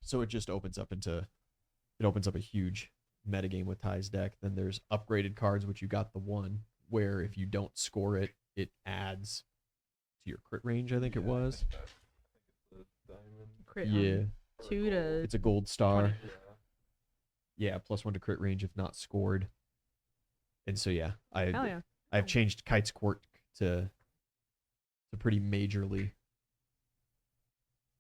So it just opens up a huge metagame with Ty's deck. Then there's upgraded cards, which you got the one where if you don't score it, it adds to your crit range, I think it was. Crit Yeah. 2 to... It's a gold star. 20. Yeah, +1 to crit range if not scored. And so yeah, Hell yeah. I've changed Kite's Quirk to pretty majorly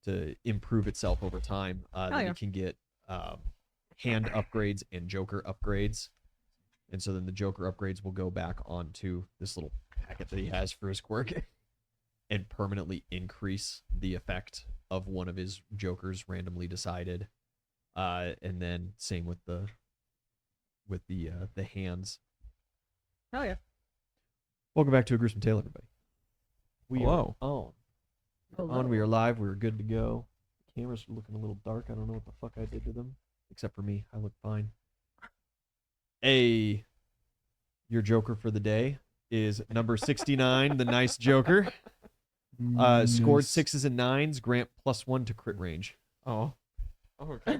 to improve itself over time. Then yeah. you can get hand upgrades and Joker upgrades. And so then the Joker upgrades will go back onto this little packet that he has for his quirk and permanently increase the effect of one of his Jokers randomly decided. And then same with the hands. Hell yeah. Welcome back to A Gruesome Tale, everybody. We Hello. are on. Hello. On, we are live. We're good to go. The cameras are looking a little dark. I don't know what the fuck I did to them. Except for me. I look fine. Hey, your Joker for the day is number 69, the nice Joker. Scored 6s and 9s, grant +1 to crit range. Oh. Okay.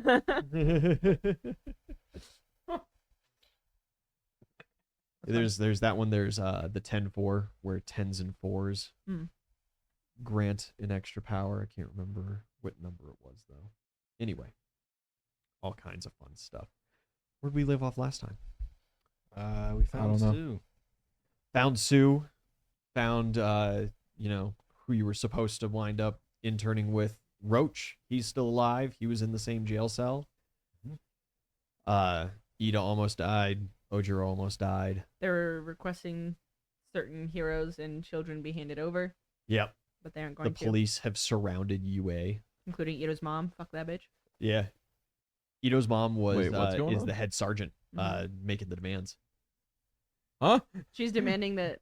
There's that one. There's the 10-4 where 10s and 4s grant an extra power. I can't remember what number it was though. Anyway, all kinds of fun stuff. Where'd we live off last time? We found know. Sue. Found Sue. Found who you were supposed to wind up interning with. Roach. He's still alive. He was in the same jail cell. Ida almost died. Ojiro almost died. They were requesting certain heroes and children be handed over, Yep. but they aren't going The to. police have surrounded UA. Including Ito's mom. Fuck that bitch. Yeah. Ito's mom was Wait, what's going is on? the head sergeant making the demands. Huh? She's demanding that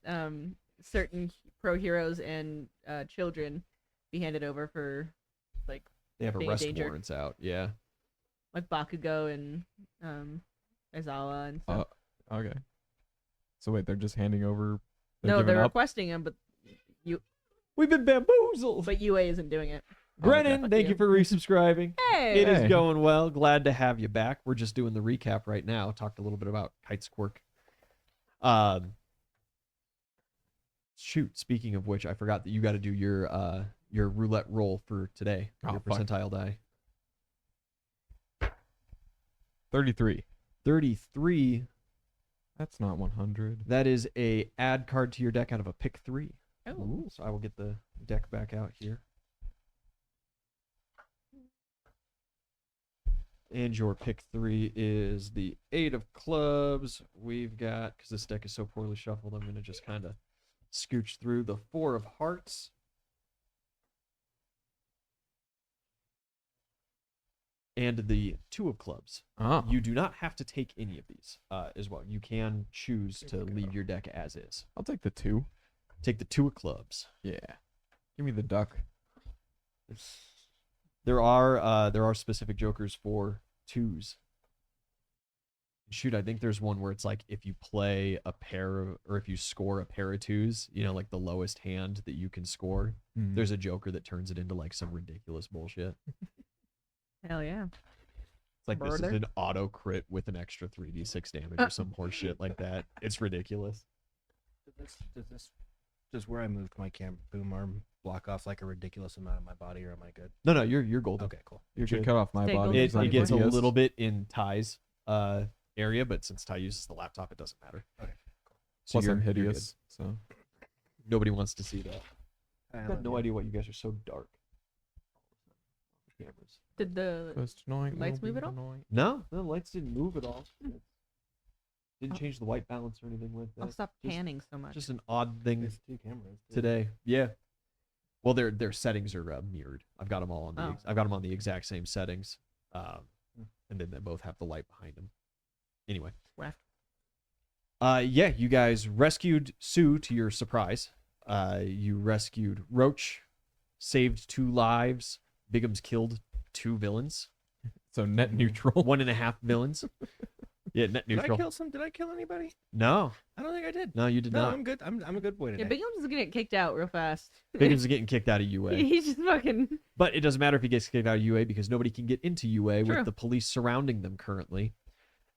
certain pro heroes and children be handed over for They have Being arrest danger. warrants out. Yeah. like Bakugo and Aizawa and stuff. Okay. So wait, they're just handing over. No, giving they're up? requesting them, but We've been bamboozled. UA isn't doing it. Brennan, Fuck thank you. you for resubscribing. Hey, It is Hey. going well. Glad to have you back. We're just doing the recap right now. Talked a little bit about Kite's Quirk. Shoot, speaking of which, I forgot that you got to do your roulette roll for today. Oh, Your fuck. percentile die. 33. 33. That's not 100. That is a add card to your deck out of a pick 3. Oh. So I will get the deck back out here. And your pick 3 is the 8 of clubs. We've got, because this deck is so poorly shuffled, I'm going to just kind of scooch through the 4 of hearts. And the 2 of clubs. Oh. You do not have to take any of these as well. You can choose to leave your deck as is. I'll take the 2. Take the 2 of clubs. Yeah. Give me the duck. There are specific jokers for 2s. Shoot, I think there's one where it's like if you play a pair of, or if you score a pair of 2s, like the lowest hand that you can score, there's a joker that turns it into like some ridiculous bullshit. Hell yeah. It's like this is Murder? an auto crit with an extra 3d6 damage or some horse shit like that. It's ridiculous. Does where I moved my boom arm block off like a ridiculous amount of my body, or am I good? No, you're golden. Okay, cool. You're Should good. cut off my Stay body. golden. It, because I'm it gets a hideous. little bit in Ty's area, but since Ty uses the laptop, it doesn't matter. Okay, So Plus, I'm you're good. hideous. So Nobody wants to see that. I I've got no idea why you guys are so dark. Cameras. Did the just annoying. lights move at all? Annoying. No, the lights didn't move at all. Didn't change the white balance or anything like that. I'll stop Just- panning so much. Just an odd thing There's 2 cameras too. today. Yeah. Well, their settings are mirrored. I've got them all on the. Oh. I've got them on the exact same settings, and then they both have the light behind them. Anyway. Whack. Yeah, you guys rescued Sue to your surprise. You rescued Roach, saved 2 lives. Bigum's killed 2 villains, So net neutral. 1.5 villains. Yeah, net Did I neutral. kill some? Did I kill anybody? No, I don't think I did. no, you did No, not. I'm good. I'm a good boy Yeah, today. Bigum's is gonna get kicked out real fast. Biggins is getting kicked out of UA. He's just fucking. But it doesn't matter if he gets kicked out of UA because nobody can get into UA True. with the police surrounding them currently.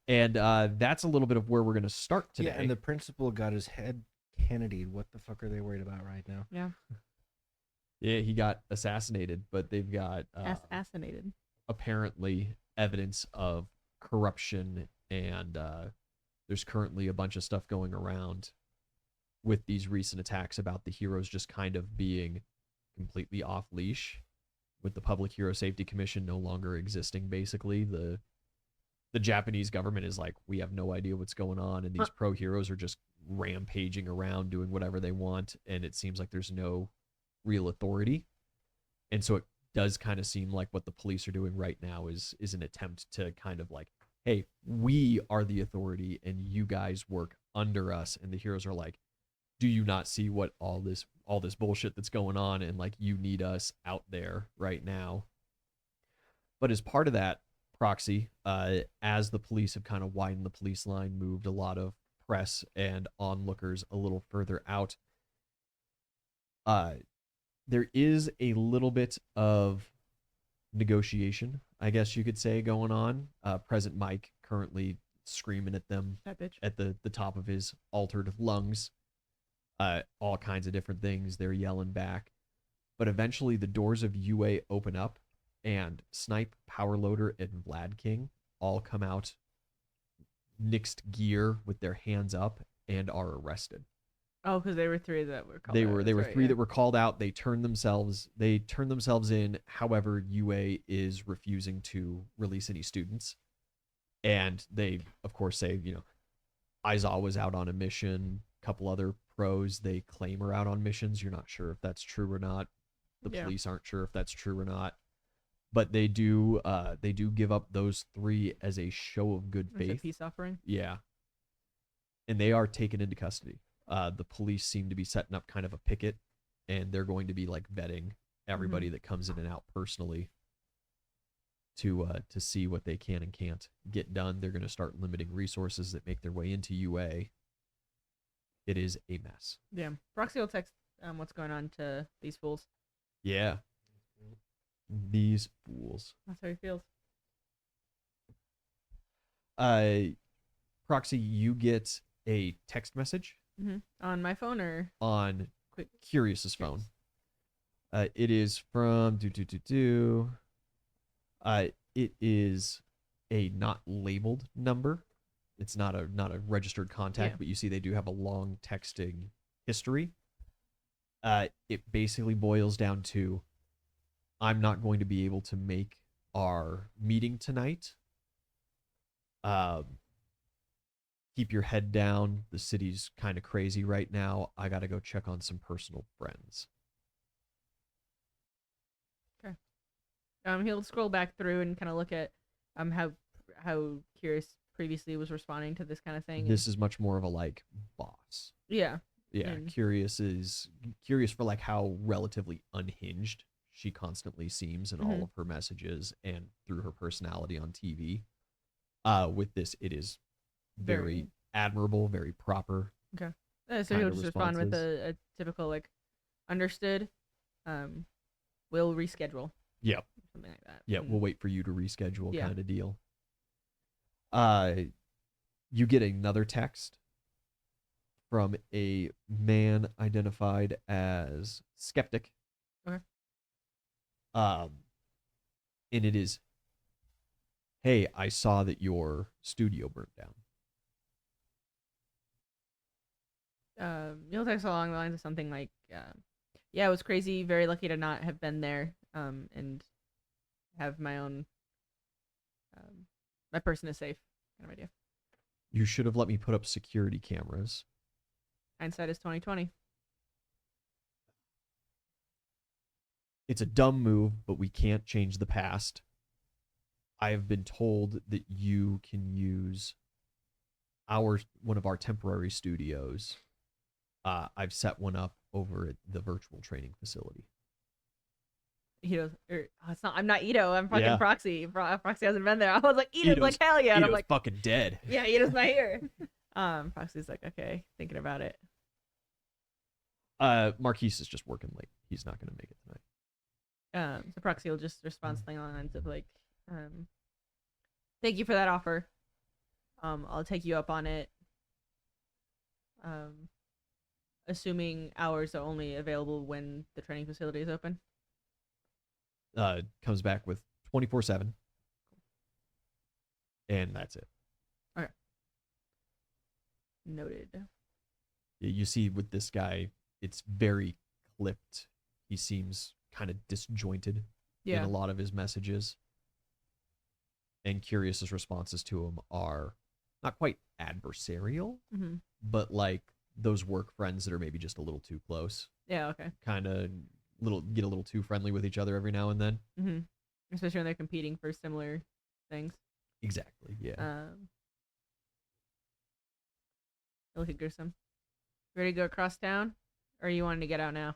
And that's a little bit of where we're going to start today. Yeah, and the principal got his head Kennedy'd. What the fuck are they worried about right now? Yeah. Yeah, he got assassinated, but they've got Assassinated. apparently evidence of corruption, and there's currently a bunch of stuff going around with these recent attacks about the heroes just kind of being completely off leash, with the Public Hero Safety Commission no longer existing. Basically, the Japanese government is like, we have no idea what's going on, and these pro heroes are just rampaging around doing whatever they want, and it seems like there's no real authority. And so it does kind of seem like what the police are doing right now is an attempt to kind of like, hey, we are the authority and you guys work under us. And the heroes are like, do you not see what all this bullshit that's going on, and like, you need us out there right now. But as part of that, Proxy, as the police have kind of widened the police line, moved a lot of press and onlookers a little further out, there is a little bit of negotiation, I guess you could say, going on. President Mike currently screaming at them That bitch. at the top of his altered lungs. All kinds of different things. They're yelling back. But eventually the doors of UA open up, and Snipe, Powerloader, and Vlad King all come out, nixed gear with their hands up, and are arrested. Oh, because they were three that were called. They out, were that's right, three yeah. that were called out. They turned themselves in. However, UA is refusing to release any students. And they, of course, say, Aizawa was out on a mission. A couple other pros they claim are out on missions. You're not sure if that's true or not. The Yeah. police aren't sure if that's true or not. But they do give up those three as a show of good It's a faith. peace offering. Yeah. And they are taken into custody. The police seem to be setting up kind of a picket, and they're going to be like vetting everybody that comes in and out personally to see what they can and can't get done. They're going to start limiting resources that make their way into UA. It is a mess. Yeah. Proxy will text what's going on to these fools. Yeah. These fools. That's how he feels. Proxy, you get a text message On my phone or on Quick. Curious's phone. Curious. It is from it is a not labeled number. It's not a registered contact, Yeah. but you see they do have a long texting history. It basically boils down to, I'm not going to be able to make our meeting tonight. Keep your head down. The city's kind of crazy right now. I got to go check on some personal friends. He'll scroll back through and kind of look at how Curious previously was responding to this kind of thing. This is much more of a like boss. Yeah. Yeah, And- curious for like how relatively unhinged she constantly seems in all of her messages and through her personality on TV. With this, it is very admirable, very proper. So kind he'll of just respond with responses. a typical like, understood. We'll reschedule. Yep. Something like that. Yeah, And- we'll wait for you to reschedule Yeah. kind of deal. You get another text from a man identified as Skeptic. Okay. And it is, hey, I saw that your studio burnt down. You'll text along the lines of something like, yeah, it was crazy. Very lucky to not have been there. And have my own, my person is safe kind of idea. You should have let me put up security cameras. Hindsight is 20/20. It's a dumb move, but we can't change the past. I have been told that you can use one of our temporary studios. I've set one up over at the virtual training facility. Ito's, it's not. I'm not Ito. I'm fucking Yeah. Proxy. Proxy hasn't been there. I was like, Ito's like hell yeah. And I'm Ito's like, fucking dead. yeah, Ito's not here. Proxy's like, okay, thinking about it. Marquise is just working late. He's not gonna make it tonight. So Proxy will just respond something along the lines of like, thank you for that offer. I'll take you up on it. Assuming hours are only available when the training facility is open. Comes back with 24/7, and that's it. Noted. You see with this guy, it's very clipped. He seems kind of disjointed in Yeah. a lot of his messages. And Curious's responses to him are not quite adversarial, Mm-hmm. but like those work friends that are maybe just a little too close, Yeah. Okay. kind of get a little too friendly with each other every now and then. Mm-hmm. Especially when they're competing for similar things. Exactly. Yeah. Look at Gruesome. Ready to go across town, or you wanting to get out now?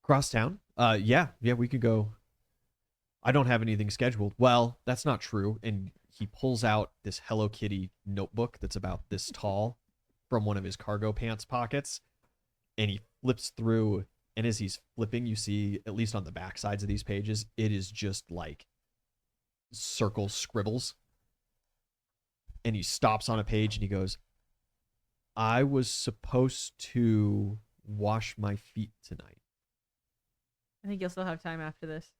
Cross town. Yeah, we could go. I don't have anything scheduled. Well, that's not true. And he pulls out this Hello Kitty notebook that's about this tall from one of his cargo pants pockets, and he flips through. And as he's flipping, you see, at least on the back sides of these pages, it is just like circle scribbles. And he stops on a page and he goes, I was supposed to wash my feet tonight. I think you'll still have time after this.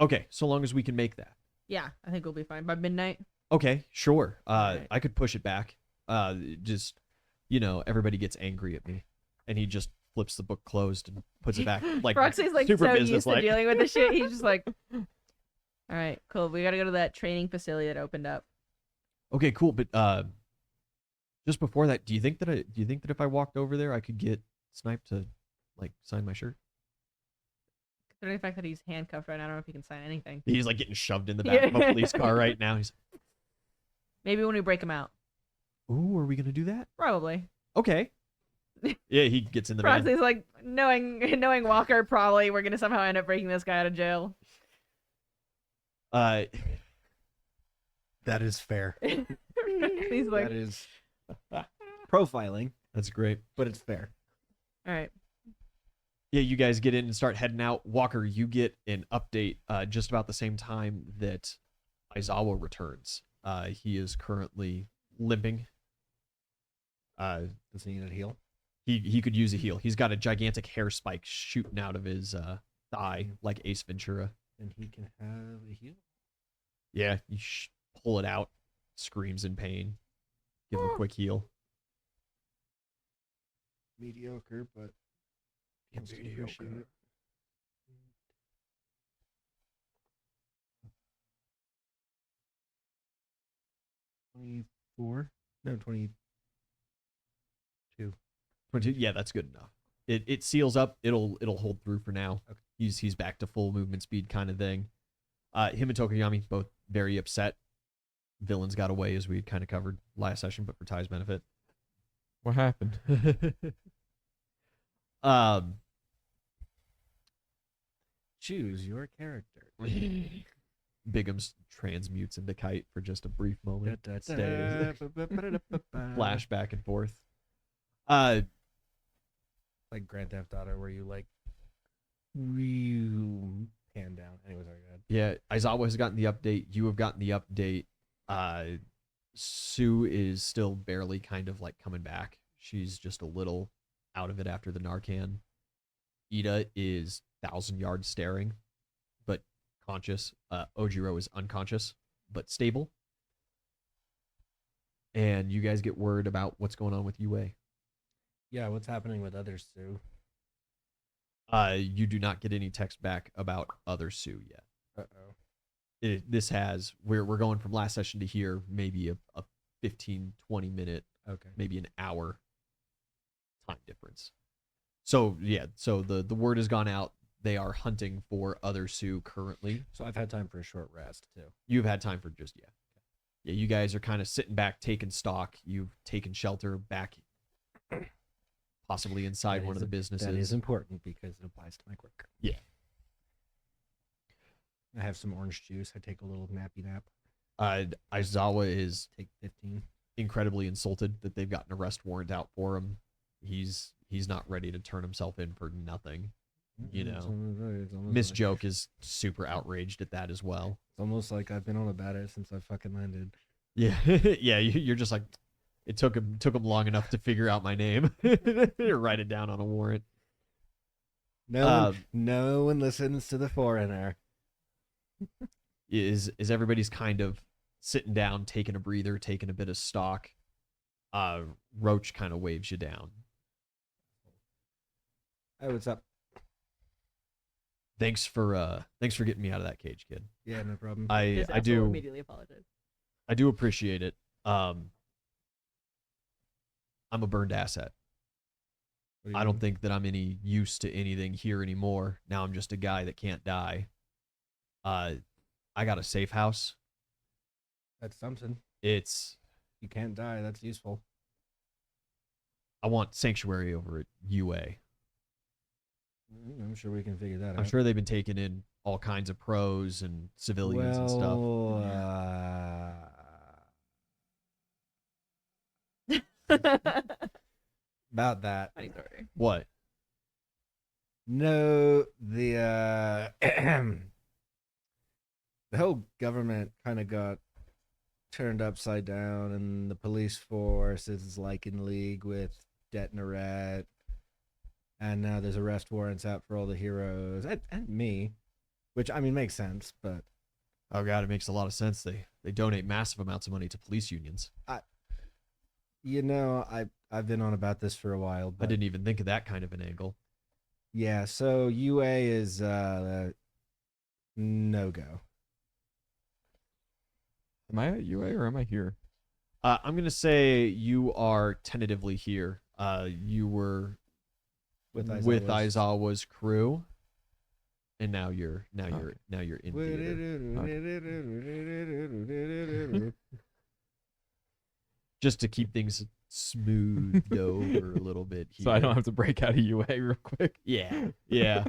Okay, so long as we can make that. Yeah, I think we'll be fine by midnight. Okay, sure. Alright. I could push it back. Just, everybody gets angry at me. And he just flips the book closed and puts it back. Like, Roxy's like super so used to businesslike. dealing with the shit. He's just like, all right, cool. We gotta go to that training facility that opened up. Okay, cool. But just before that, do you think that if I walked over there, I could get Snipe to like sign my shirt? Considering the fact that he's handcuffed right now, I don't know if he can sign anything. He's like getting shoved in the back of a police car right now. He's, Maybe when we break him out. ooh, are we gonna do that? Probably. Okay. Yeah, he gets in the van. Proxy's like, knowing Walker, probably we're gonna somehow end up breaking this guy out of jail. That is fair. He's like, That is profiling, That's great. but it's fair. all right. Yeah, you guys get in and start heading out. Walker, you get an update just about the same time that Aizawa returns. He is currently limping. Does he need a heal? He could use a heal. He's got a gigantic hair spike shooting out of his thigh like Ace Ventura. And he can have a heal. Yeah, you pull it out, screams in pain. Give him a quick heal. Mediocre, but can still Mediocre. appreciate it. 24? No, 22. 22. Yeah, that's good enough. It seals up. It'll hold through for now. Okay. He's back to full movement speed kind of thing. Him and Tokoyami both very upset. Villains got away as we kind of covered last session, but for Ty's benefit. What happened? Choose your character. Bigums transmutes into Kite for just a brief moment. Stays. Flash back and forth. Like Grand Theft Auto, where you like you pan down. Anyways, sorry, go ahead. Yeah, Aizawa has gotten the update. You have gotten the update. Sue is still barely kind of like coming back. She's just a little out of it after the Narcan. Ida is 1,000 yards staring, but conscious. Ojiro is unconscious, but stable. And you guys get word about what's going on with UA. Yeah, what's happening with other Sue? You do not get any text back about other Sue yet. Uh-oh. We're going from last session to here, maybe a 15, 20 minute, Okay. maybe an hour time difference. So yeah, so the word has gone out. They are hunting for other Sue currently. So I've had time for a short rest, too. You've had time for just, yeah. Yeah, you guys are kind of sitting back, taking stock. You've taken shelter back possibly inside That one of is the businesses. That is important because it applies to my quirk. Yeah. I have some orange juice. I take a little nappy nap. Aizawa is Take 15. incredibly insulted that they've got an arrest warrant out for him. He's not ready to turn himself in for nothing. You It's know, almost Miss like- Joke is super outraged at that as well. It's almost like I've been on about it since I fucking landed. Yeah, yeah. You're just like, it took him long enough to figure out my name, write it down on a warrant. No one listens to the foreigner. Is everybody's kind of sitting down, taking a breather, taking a bit of stock. Roach kind of waves you down. Hey, what's up? Thanks for getting me out of that cage, kid. Yeah, no problem. I Just also do immediately apologize. I do appreciate it. I'm a burned asset. What do you I don't mean? think that I'm any use to anything here anymore. Now I'm just a guy that can't die. I got a safe house. That's something. It's You can't die. That's useful. I want sanctuary over at UA. I'm sure we can figure that out. I'm sure they've been taking in all kinds of pros and civilians and stuff. About that. Funny story. What? No, the the whole government kind of got turned upside down, and the police force is like in league with Detnaret, and now there's arrest warrants out for all the heroes and me, which I mean makes sense, but Oh god, it makes a lot of sense. They donate massive amounts of money to police unions. you know I've been on about this for a while. I But didn't even think of that kind of an angle. yeah, so UA is no go. Am I at UA or am I here? I'm gonna say you are tentatively here. You were With with Aizawa's- Aizawa's crew, and now you're in theater. Just to keep things smoothed over a little bit here. So I don't have to break out of UA real quick. Yeah, yeah.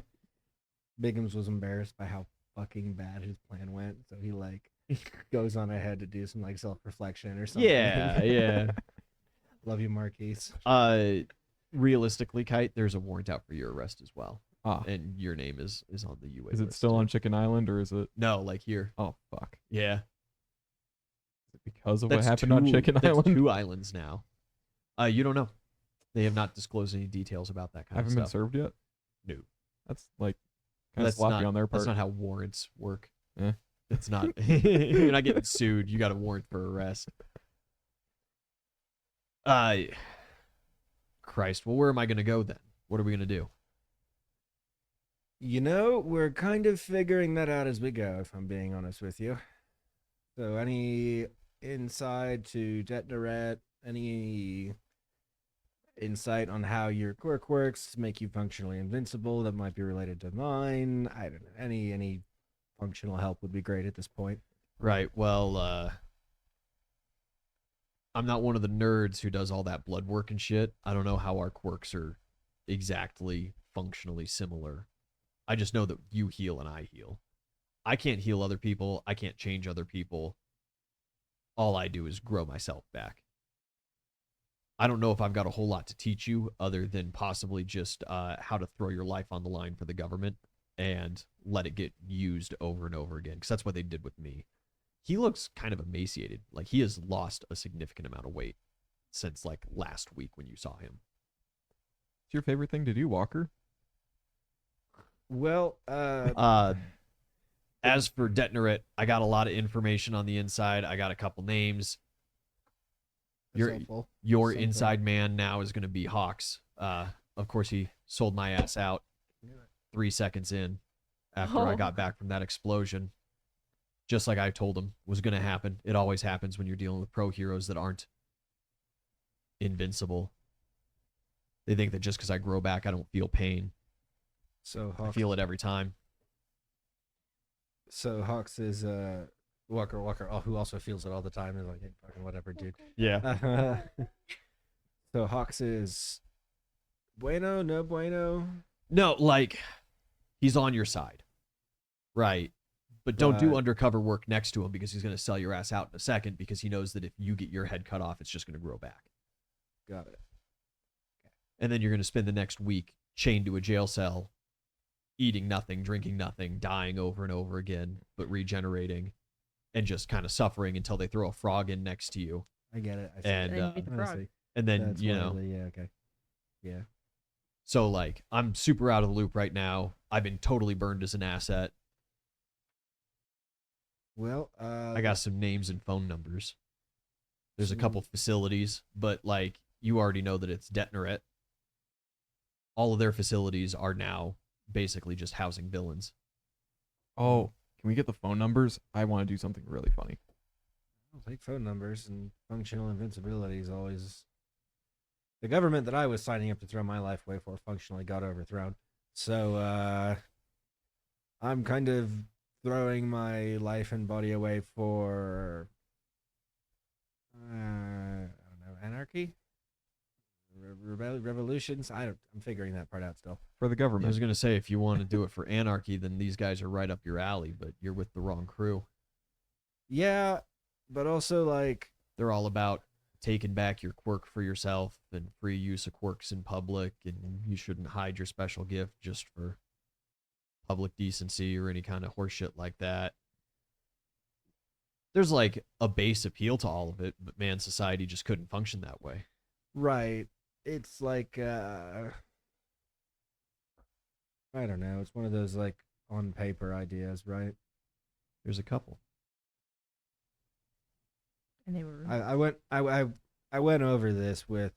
Biggums was embarrassed by how fucking bad his plan went, so he like goes on ahead to do some like self-reflection or something. Yeah, yeah. Love you, Marquise. Realistically, Kite, there's a warrant out for your arrest as well, Ah, and your name is on the UA. is it list, still too. on Chicken Island or is it? No, like here. Oh fuck! Yeah, Is it because of what That's happened on Chicken that's Island? 2 islands now. You don't know. They have not disclosed any details about that kind Haven't of been stuff. served yet. No. That's like kind of That's sloppy not on their That's part. not how warrants work. Eh. It's not. You're not getting sued. You got a warrant for arrest. Christ. Well, where am I going to go then? What are we going to do? You know, we're kind of figuring that out as we go, if I'm being honest with you. So any insight to Detnaret, any insight on how your quirk works to make you functionally invincible that might be related to mine? I don't know. Any functional help would be great at this point. Right. Well, I'm not one of the nerds who does all that blood work and shit. I don't know how our quirks are exactly functionally similar. I just know that you heal and I heal. I can't heal other people. I can't change other people. All I do is grow myself back. I don't know if I've got a whole lot to teach you other than possibly just how to throw your life on the line for the government and let it get used over and over again, because that's what they did with me. He looks kind of emaciated. Like he has lost a significant amount of weight since like last week when you saw him. What's your favorite thing to do, Walker? Well, As for Detnaret, I got a lot of information on the inside. I got a couple names. that's helpful. Your Something. inside man now is going to be Hawks. Of course, he sold my ass out 3 seconds in after I Oh. got back from that explosion. Just like I told him was going to happen. It always happens when you're dealing with pro heroes that aren't invincible. They think that just because I grow back, I don't feel pain. So I Hawks, feel it every time. so Hawks is Walker, who also feels it all the time, is like, hey, fucking whatever, dude. Yeah. So Hawks is Bueno, no bueno. No, like he's on your side, right? But don't do But- undercover work next to him because he's going to sell your ass out in a second because he knows that if you get your head cut off, it's just going to grow back. Got it. And then you're going to spend the next week chained to a jail cell, eating nothing, drinking nothing, dying over and over again, but regenerating and just kind of suffering until they throw a frog in next to you. I get it. I see. And And then you beat the I frog. see. and then, That's you why know, yeah, okay. Yeah. so like I'm super out of the loop right now. I've been totally burned as an asset. Well, I got some names and phone numbers. There's a Sweet. couple facilities, but like you already know that it's Detneret. All of their facilities are now basically just housing villains. Oh, can we get the phone numbers? I want to do something really funny. I'll take phone numbers, and functional invincibility is always the government that I was signing up to throw my life away for functionally got overthrown. So I'm kind of throwing my life and body away for I don't know, anarchy, revolutions. I'm figuring that part out still. For the I government. was gonna say if you want to do it for anarchy, then these guys are right up your alley, but you're with the wrong crew. Yeah, but also like They're all about taking back your quirk for yourself and free use of quirks in public, and you shouldn't hide your special gift just for public decency or any kind of horseshit like that. There's like a base appeal to all of it, but man, society just couldn't function that way. right. It's like I don't know. It's one of those like on paper ideas, right? There's a couple. And they were I went over this with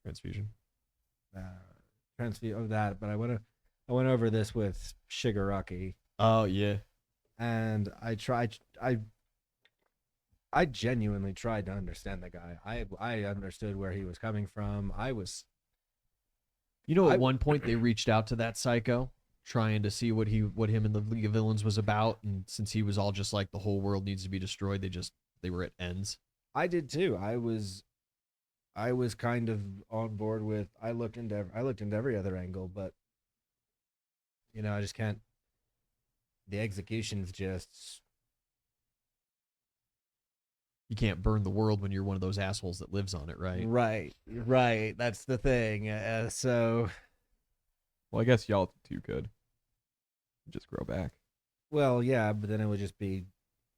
Transfusion. transfer of that, but I went over this with Shigaraki, Oh yeah. and I genuinely tried to understand the guy. I understood where he was coming from. You know, I- at one point they reached out to that psycho, trying to see what him and the League of Villains was about, and since he was all just like the whole world needs to be destroyed, they were at ends. I did too. I was kind of on board with. I looked into every other angle, but I just can't. The execution's just You can't burn the world when you're one of those assholes that lives on it, right? right. That's the thing. So, Well, I guess y'all too could. Just grow back. well, yeah, but then it would just be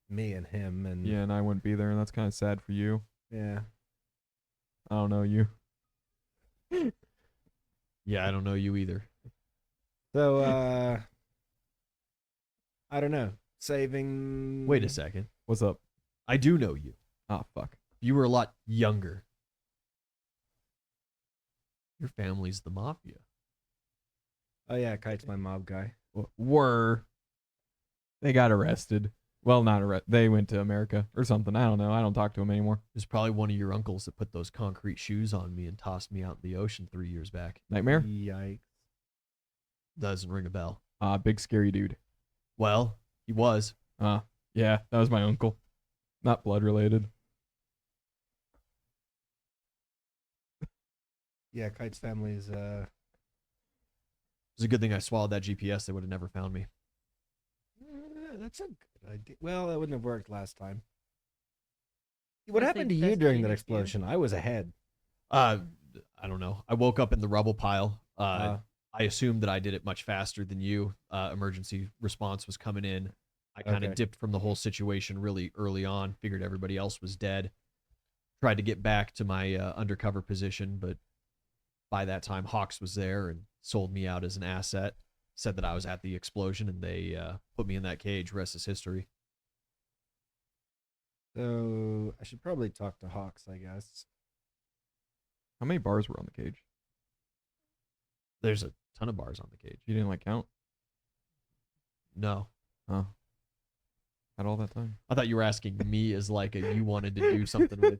me and him, and Yeah, and I wouldn't be there, and that's kind of sad for you. yeah. I don't know you. Yeah, I don't know you either. So, I don't know. Saving. Wait a second. What's up? I do know you. Ah, fuck. You were a lot younger. Your family's the mafia. Oh yeah, Kite's my mob guy. Were. They got arrested. Well, not arrested. They went to America or something. I don't know. I don't talk to him anymore. It was probably one of your uncles that put those concrete shoes on me and tossed me out in the ocean 3 years back. Nightmare? Yikes. Doesn't ring a bell. Big scary dude. Well, he was. Yeah, that was my uncle. Not blood related. Yeah, Kite's family is It was a good thing I swallowed that GPS. They would have never found me. that's a good idea. Well, that wouldn't have worked last time. What Let's happened to say you best during thing that next year. explosion? I was ahead. I don't know. I woke up in the rubble pile. Uh, I assumed that I did it much faster than you. Emergency response was coming in. I kind of Okay. dipped from the whole situation really early on. Figured everybody else was dead. Tried to get back to my undercover position, but by that time Hawks was there and sold me out as an asset. Said that I was at the explosion, and they put me in that cage. Rest is history. so I should probably talk to Hawks, I guess. How many bars were on the cage? There's a ton of bars on the cage. You didn't like count? No, Huh. Had all that time. I thought you were asking me as like you wanted to do something with.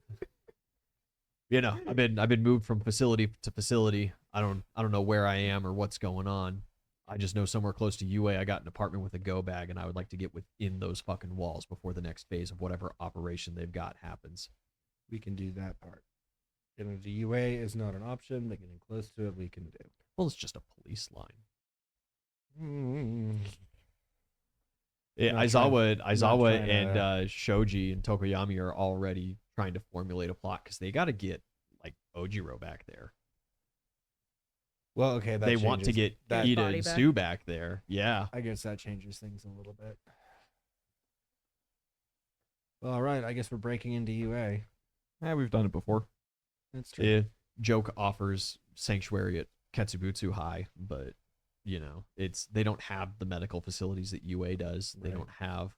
I've been moved from facility to facility. I don't know where I am or what's going on. I just know somewhere close to UA I got an apartment with a go bag, and I would like to get within those fucking walls before the next phase of whatever operation they've got happens. We can do that part. Getting to UA is not an option, but getting close to it we can do. Well, it's just a police line. Mm. Yeah, Not Aizawa trying and to- Shoji and Tokoyami are already trying to formulate a plot because they got to get like Ojiro back there. Well, okay, that They want to changes- get that. Ida Body and back. Stu back there. Yeah. I guess that changes things a little bit. Well, all right, I guess we're breaking into UA. We've done it before. That's true. Yeah. Joke offers sanctuary at Ketsubutsu High, but you know, they don't have the medical facilities that UA does. They Right. don't have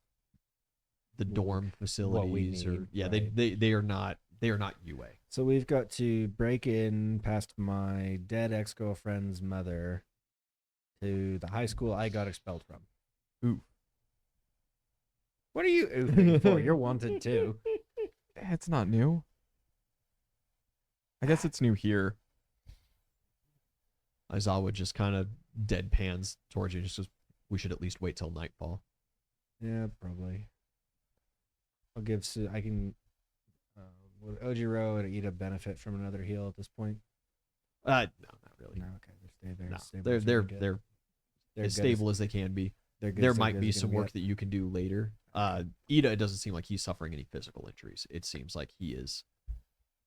the What- dorm what we facilities or need, yeah, right. they are not UA. So we've got to break in past my dead ex-girlfriend's mother to the high school I got expelled from. Ooh. What are you oofing for? You're wanted too. It's not new. I guess it's new here. Aizawa just kind of deadpans towards you, just says, "We should at least wait till nightfall." Yeah, probably. I'll give. I can. Would Ojiro and Ida benefit from another heal at this point? No, not really. No, okay, they stay there. No, stable they're as we they're can get. they're They're as good stable as they can be. they're good There as might good be as we some can work get. that you can do later. Ida, it doesn't seem like he's suffering any physical injuries. It seems like he is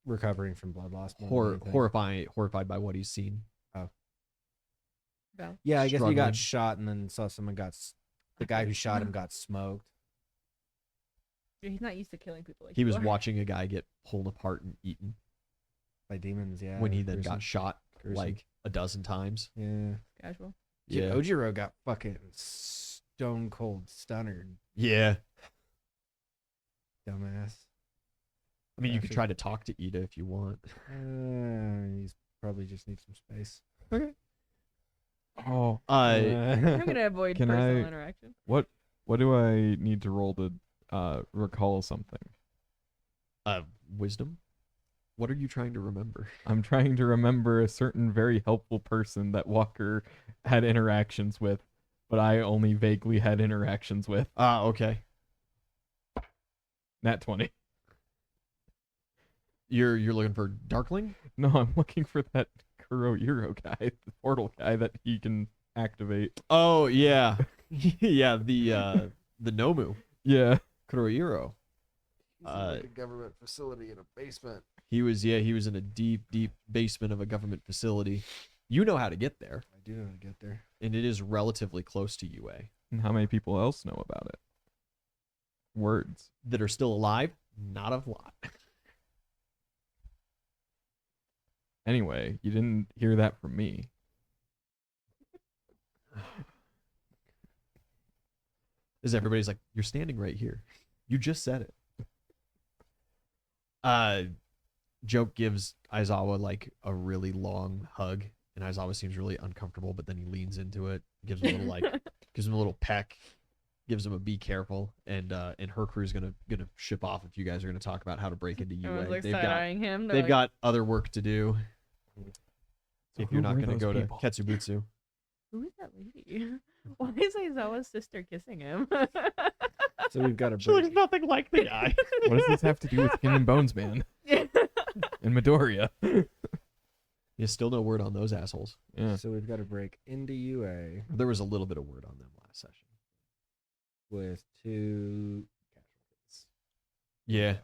recovering from blood loss. more than anything. horrified by what he's seen. Val. Yeah, I guess he struggling. got shot and then saw someone the guy who shot him got smoked. He's not used to killing people. Like He you was are. watching a guy get pulled apart and eaten By demons, yeah. when he then gruesome, got shot gruesome. like a dozen times. Yeah. Casual. Dude, Yeah. Ojiro got fucking stone cold stunnered, Yeah. dumbass. I mean, you could Actually- try to talk to Ida if you want. He's probably just needs some space. Oh, I'm gonna avoid Can personal I- interaction. what do I need to roll to recall something? Wisdom? What are you trying to remember? I'm trying to remember a certain very helpful person that Walker had interactions with, but I only vaguely had interactions with. Okay. Nat 20. You're looking for Darkling? No, I'm looking for that Kurohiro guy, the portal guy that he can activate. Oh yeah. Yeah, the Nomu. Yeah. Kurohiro. He's in, like, a government facility in a basement. He was in a deep basement of a government facility. You know how to get there, I do know how to get there. and it is relatively close to UA. And how many people else know about it? Words. That are still alive, not a lot. Anyway, you didn't hear that from me. As everybody's like, "You're standing right here. You just said it." Joke gives Aizawa like a really long hug, and Aizawa seems really uncomfortable, but then he leans into it, gives him a little gives him a little peck, gives him a be careful, and her crew's gonna ship off if you guys are gonna talk about how to break into UA. Everyone's like They've got side-eyeing him. They're they've like, got other work to do So if you're who not were gonna those go people? to Ketsubutsu. Who is that lady? Why is Aizawa's sister kissing him? So we've got to She looks break. nothing like the guy. What does this have to do with Skin and Bones Man and Midoriya? Yeah, still no word on those assholes. Yeah. So we've got to break into UA There was a little bit of word on them last session. with 2 casualties. Yeah.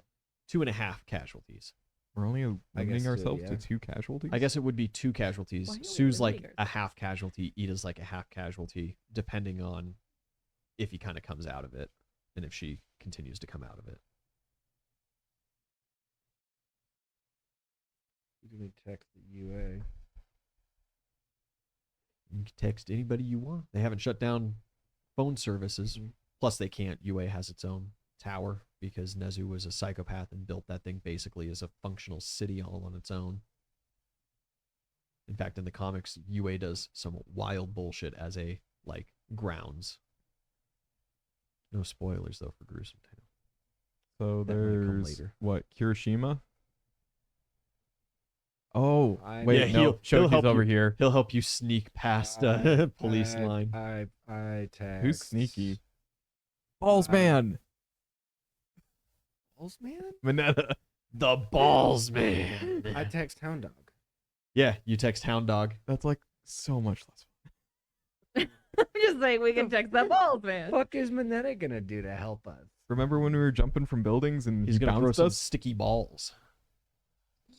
2.5 casualties. We're only I limiting guess, ourselves yeah. to 2 casualties? I guess it would be 2 casualties. Why are we Sue's like limiting a half casualty. Ida's like a half casualty, depending on if he kind of comes out of it and if she continues to come out of it. You can text the UA. You can text anybody you want. They haven't shut down phone services. Mhm. Plus, they can't. UA has its own tower because Nezu was a psychopath and built that thing basically as a functional city all on its own. In fact, in the comics, UA does some wild bullshit as a, like, grounds. No spoilers, though, for Gruesome Tale. So That might come there's later. what, Kirishima? Oh, I- wait, Yeah, no, he'll Shoki's help over you. here. He'll help you sneak past a police I- line. I text. Who's sneaky? Balls I- Man! Balls man? Mineta. The balls, man. I text Hound Dog. Yeah, you text Hound Dog. That's like so much less fun. I'm just like, we can text the balls, man. Fuck is Manetta gonna do to help us? Remember when we were jumping from buildings and He's he gonna throw bounced some us? sticky balls.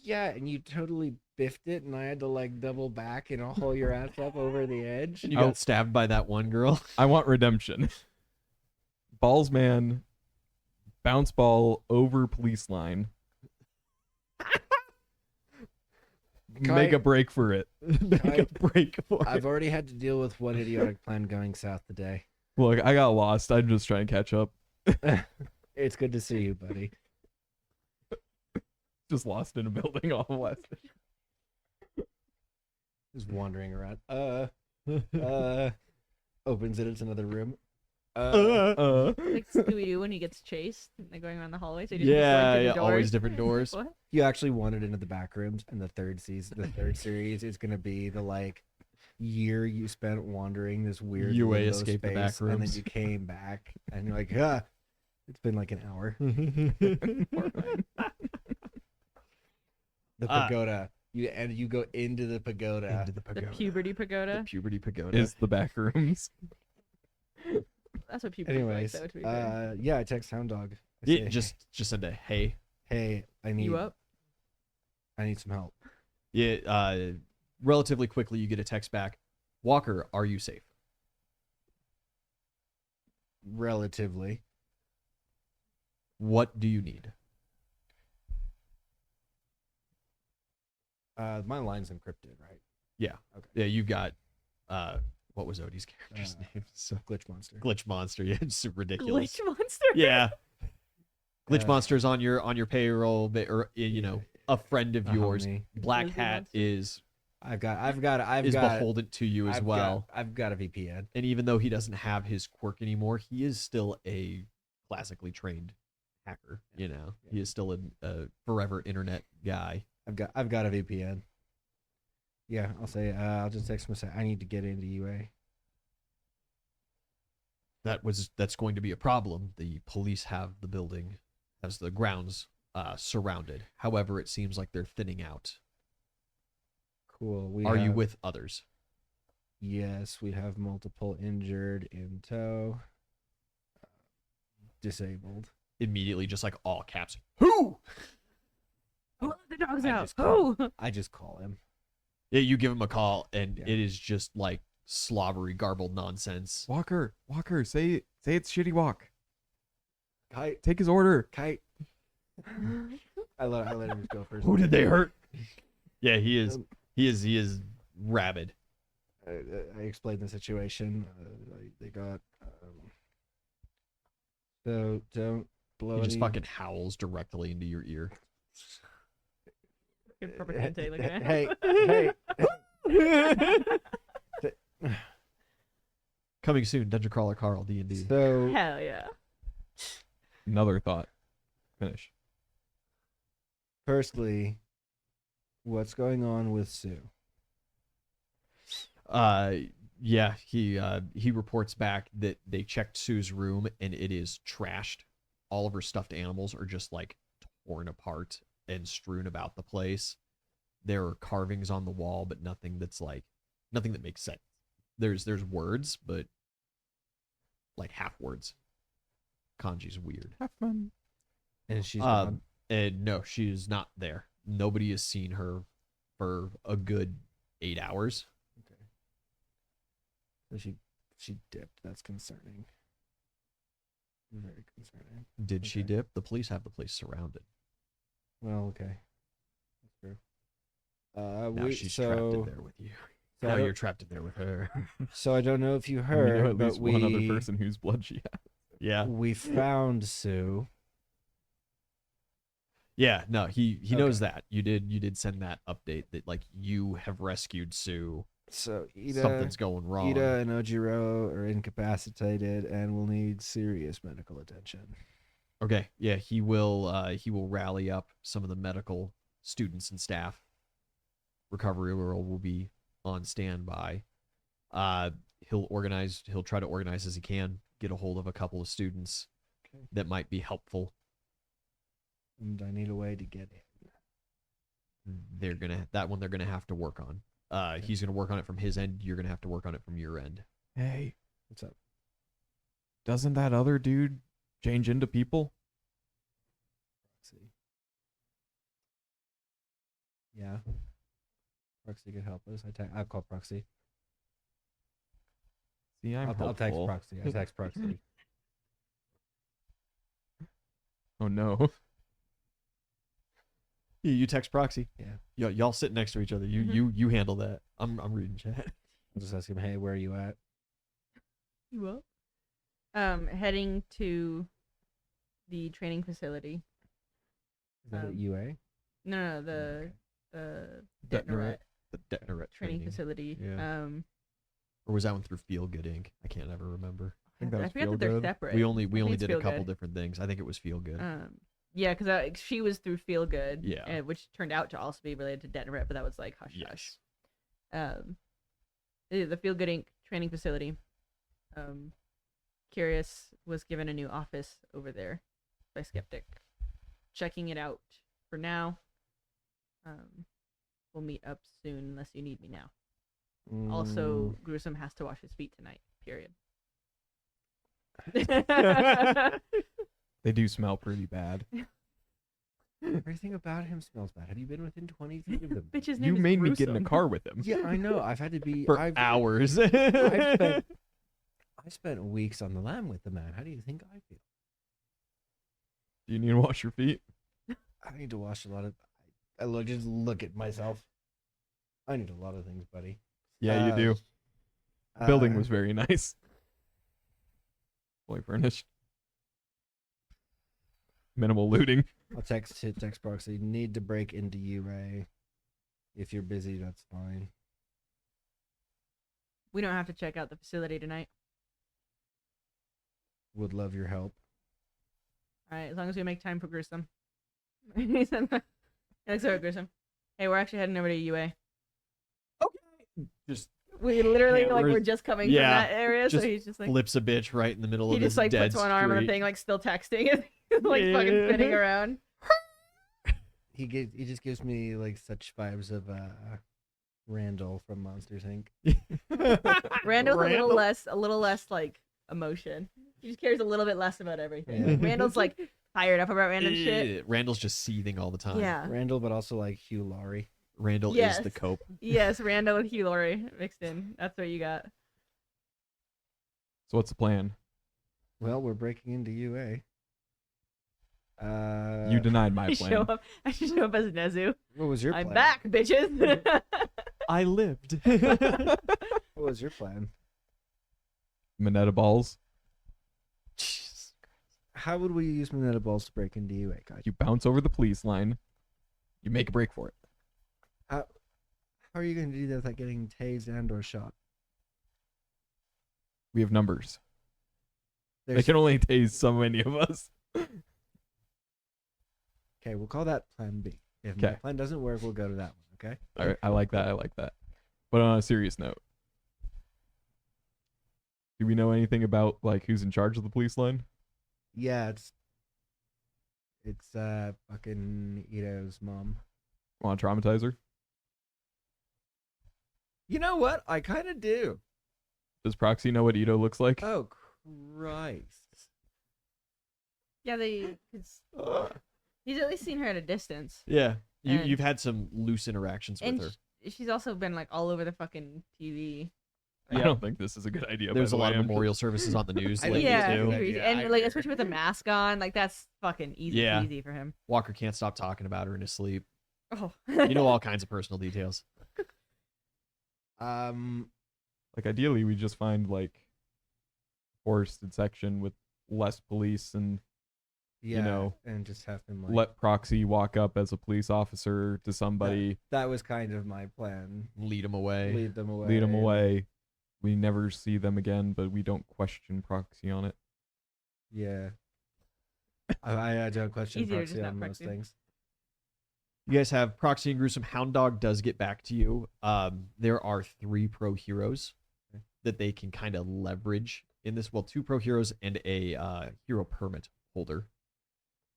Yeah, and you totally biffed it, and I had to like double back and haul your ass up over the edge. You got stabbed by that one girl. I want redemption. Balls man, bounce ball over police line. Make a break for it. Make a break for I've it. already had to deal with one idiotic plan going south today. Look, I got lost. I'm just trying to catch up. It's good to see you, buddy. Just lost in a building all of last. Just wandering around. Opens it. It's another room. Like Scooby Doo when he gets chased, and they're going around the hallway. So he just keeps Yeah, going through yeah, the always doors. different doors. What? You actually wandered into the back rooms, and the third series is gonna be the like year you spent wandering this weird UA limbo escaped the back space, and then rooms. you came back, and you're like, it's been like an hour. The pagoda. You go into the pagoda. Into the The pagoda. puberty The pagoda. puberty pagoda. Is the back rooms. That's what puberty Anyways, like, though, to be fair. yeah, I text Hound Dog. I Yeah, say, just send a hey. hey, I need You up? some help. Yeah, relatively quickly you get a text back. Walker, are you safe? Relatively. What do you need? My line's encrypted, right? Yeah. Okay. Yeah, you've got what was Odie's character's name? So Glitch monster. Glitch Monster. Yeah, it's super ridiculous. Glitch monster. Yeah. Glitch Uh, Monster's on your payroll, or a friend of yours. homie. Black Grizzly Hat Monster? is I've got beholden to you as I've well. I've got a VPN. And even though he doesn't have his quirk anymore, he is still a classically trained hacker. You know, he is still a forever internet guy. I've got a VPN. Yeah, I'll say I'll just text him and say I need to get into UA. That's going to be a problem. The police have the building, has the grounds surrounded. However, it seems like they're thinning out. Cool. Are you with others? Yes, we have multiple injured in tow. Disabled. Immediately, just like all caps. Who? Oh, the dog's I out. just call- Oh. I just call him. Yeah, you give him a call, and Yeah. it is just like slobbery, garbled nonsense. Walker, say it's Shitty Walk. Kite, Take his order. kite. I let him just go first. Who did they hurt? Yeah, he is. Um, He is rabid. I explained the situation. They got. So don't blow. He just any- fucking howls directly into your ear. Good Perpetente looking at. Hey. Coming soon, Dungeon Crawler Carl D&D. So Hell yeah. Another thought. Finish. firstly, what's going on with Sue? Yeah, he reports back that they checked Sue's room and it is trashed. All of her stuffed animals are just like torn apart and strewn about the place. There are carvings on the wall, but nothing that makes sense. There's words, but like half words. Kanji's weird. Have fun. And she's gone. And no, she is not there. Nobody has seen her for a good 8 hours. So she dipped. That's concerning. Very concerning. Did she Okay. dip? The police have the place surrounded. Well, okay. That's true. Now she's trapped in there with you. so Now I you're don't- trapped in there with her. so I don't know if you We heard, know at but least one other person whose blood she has. Yeah. we found Sue. Yeah, no, he knows Okay. that. You did send that update that like you have rescued Sue. So Ida, Something's going wrong. Ida and Ojiro are incapacitated and will need serious medical attention. Okay, yeah, he will rally up some of the medical students and staff. Recovery will be on standby. He'll try to organize as he can, get a hold of a couple of students Okay. that might be helpful. and I need a way to get in. They're gonna have to work on. He's gonna work on it from his end. You're gonna have to work on it from your end. Hey, What's up? doesn't that other dude change into people? Proxy. Yeah. Proxy could help us. I'll call Proxy. See, I'm I'll text helpful. Proxy. I text Proxy. Oh no. You text proxy. Yeah. Y'all sit next to each other. You handle that. I'm reading chat. I'll just ask him, hey, where are you at? You up? Heading to the training facility. Is that at Um, UA? No, Okay. the Detonate. Detnerate The Detonate training facility. Yeah. Or was that one through Feel Good Inc? I can't ever remember. think that I was forgot Feel that they're Good. separate. We only I think it's did a Feel couple Good. different things. I think it was Feel Good. Yeah, because she was through Feel Good. Yeah. Which turned out to also be related to Detnerate, but that was like hush hush. The Feel Good Inc. training facility. Curious was given a new office over there by Skeptic. Checking it out for now. We'll meet up soon unless you need me now. Also, Gruesome has to wash his feet tonight. Period. They do smell pretty bad. Everything about him smells bad. Have you been within 20 feet of them? Bitch's You name is made me get in a Gruesome. car with him. Yeah, I know. I've had to be for I've hours. I spent weeks on the lam with the man. How do you think I feel? Do you need to wash your feet? I need to wash a lot of. Just look at myself. I need a lot of things, buddy. Yeah, you do. The building was very nice. Fully furnished. Minimal looting. I'll text Proxy. Need to break into UA. If you're busy, that's fine. We don't have to check out the facility tonight. Would love your help. All right, as long as we make time for Gruesome. He said that. Thanks for Gruesome. Hey, we're actually heading over to UA. Just We literally like Hammers. we're just coming Yeah, from that area, so just he's just like flips a bitch right in the middle he of just this like dead puts one arm on the street. thing, like still texting, and like fucking spinning Yeah. around. He just gives me like such vibes of Randall from Monsters Inc. Randall's Randall? a little less like emotion. He just cares a little bit less about everything. Yeah. Randall's like fired up about random shit. Randall's just seething all the time. Yeah. Randall, but also like Hugh Laurie. Randall Yes. is the cope. Yes, Randall and Hugh Laurie mixed in. That's what you got. So what's the plan? Well, we're breaking into UA. You denied my I plan. show up. I should show up as Nezu. What was your I'm plan? back, bitches. I lived. What was your plan? Minetta balls. How would we use Minetta balls to break into UA, guys? You bounce over the police line. You make a break for it. How are you going to do that without getting tased and or shot? We have numbers. They There's- can only tase so many of us. Okay, we'll call that Plan B. If Okay. my plan doesn't work, we'll go to that one. Okay. All right, I like that. I like that. But on a serious note, do we know anything about like who's in charge of the police line? Yeah, it's fucking Ito's mom. Want to traumatize her? You know what? I kind of do. Does Proxy know what Ito looks like? Oh Christ! Yeah, he's at least seen her at a distance. Yeah. And- You've had some loose interactions with And her. she's also been like all over the fucking TV. I don't think this is a good idea. There's by a the lot way. of I'm memorial services on the news I lately think it's Yeah, a too. good crazy. idea. I And like agree. especially with the mask on, like that's fucking easy Yeah. peasy for him. Walker can't stop talking about her in his sleep. Oh, You know all kinds of personal details. Like ideally, we just find like forested section with less police and Yeah, know, and just have him like. let Proxy walk up as a police officer to somebody, That was kind of my plan. Lead him away. Lead them away. lead them away. We never see them again, but we don't question Proxy on it. Yeah. I don't question Easier to proxy just on not most proxy. things. You guys have Proxy and Gruesome. Hound Dog does get back to you. There are 3 pro heroes that they can kind of leverage in this. Well, 2 pro heroes and a hero permit holder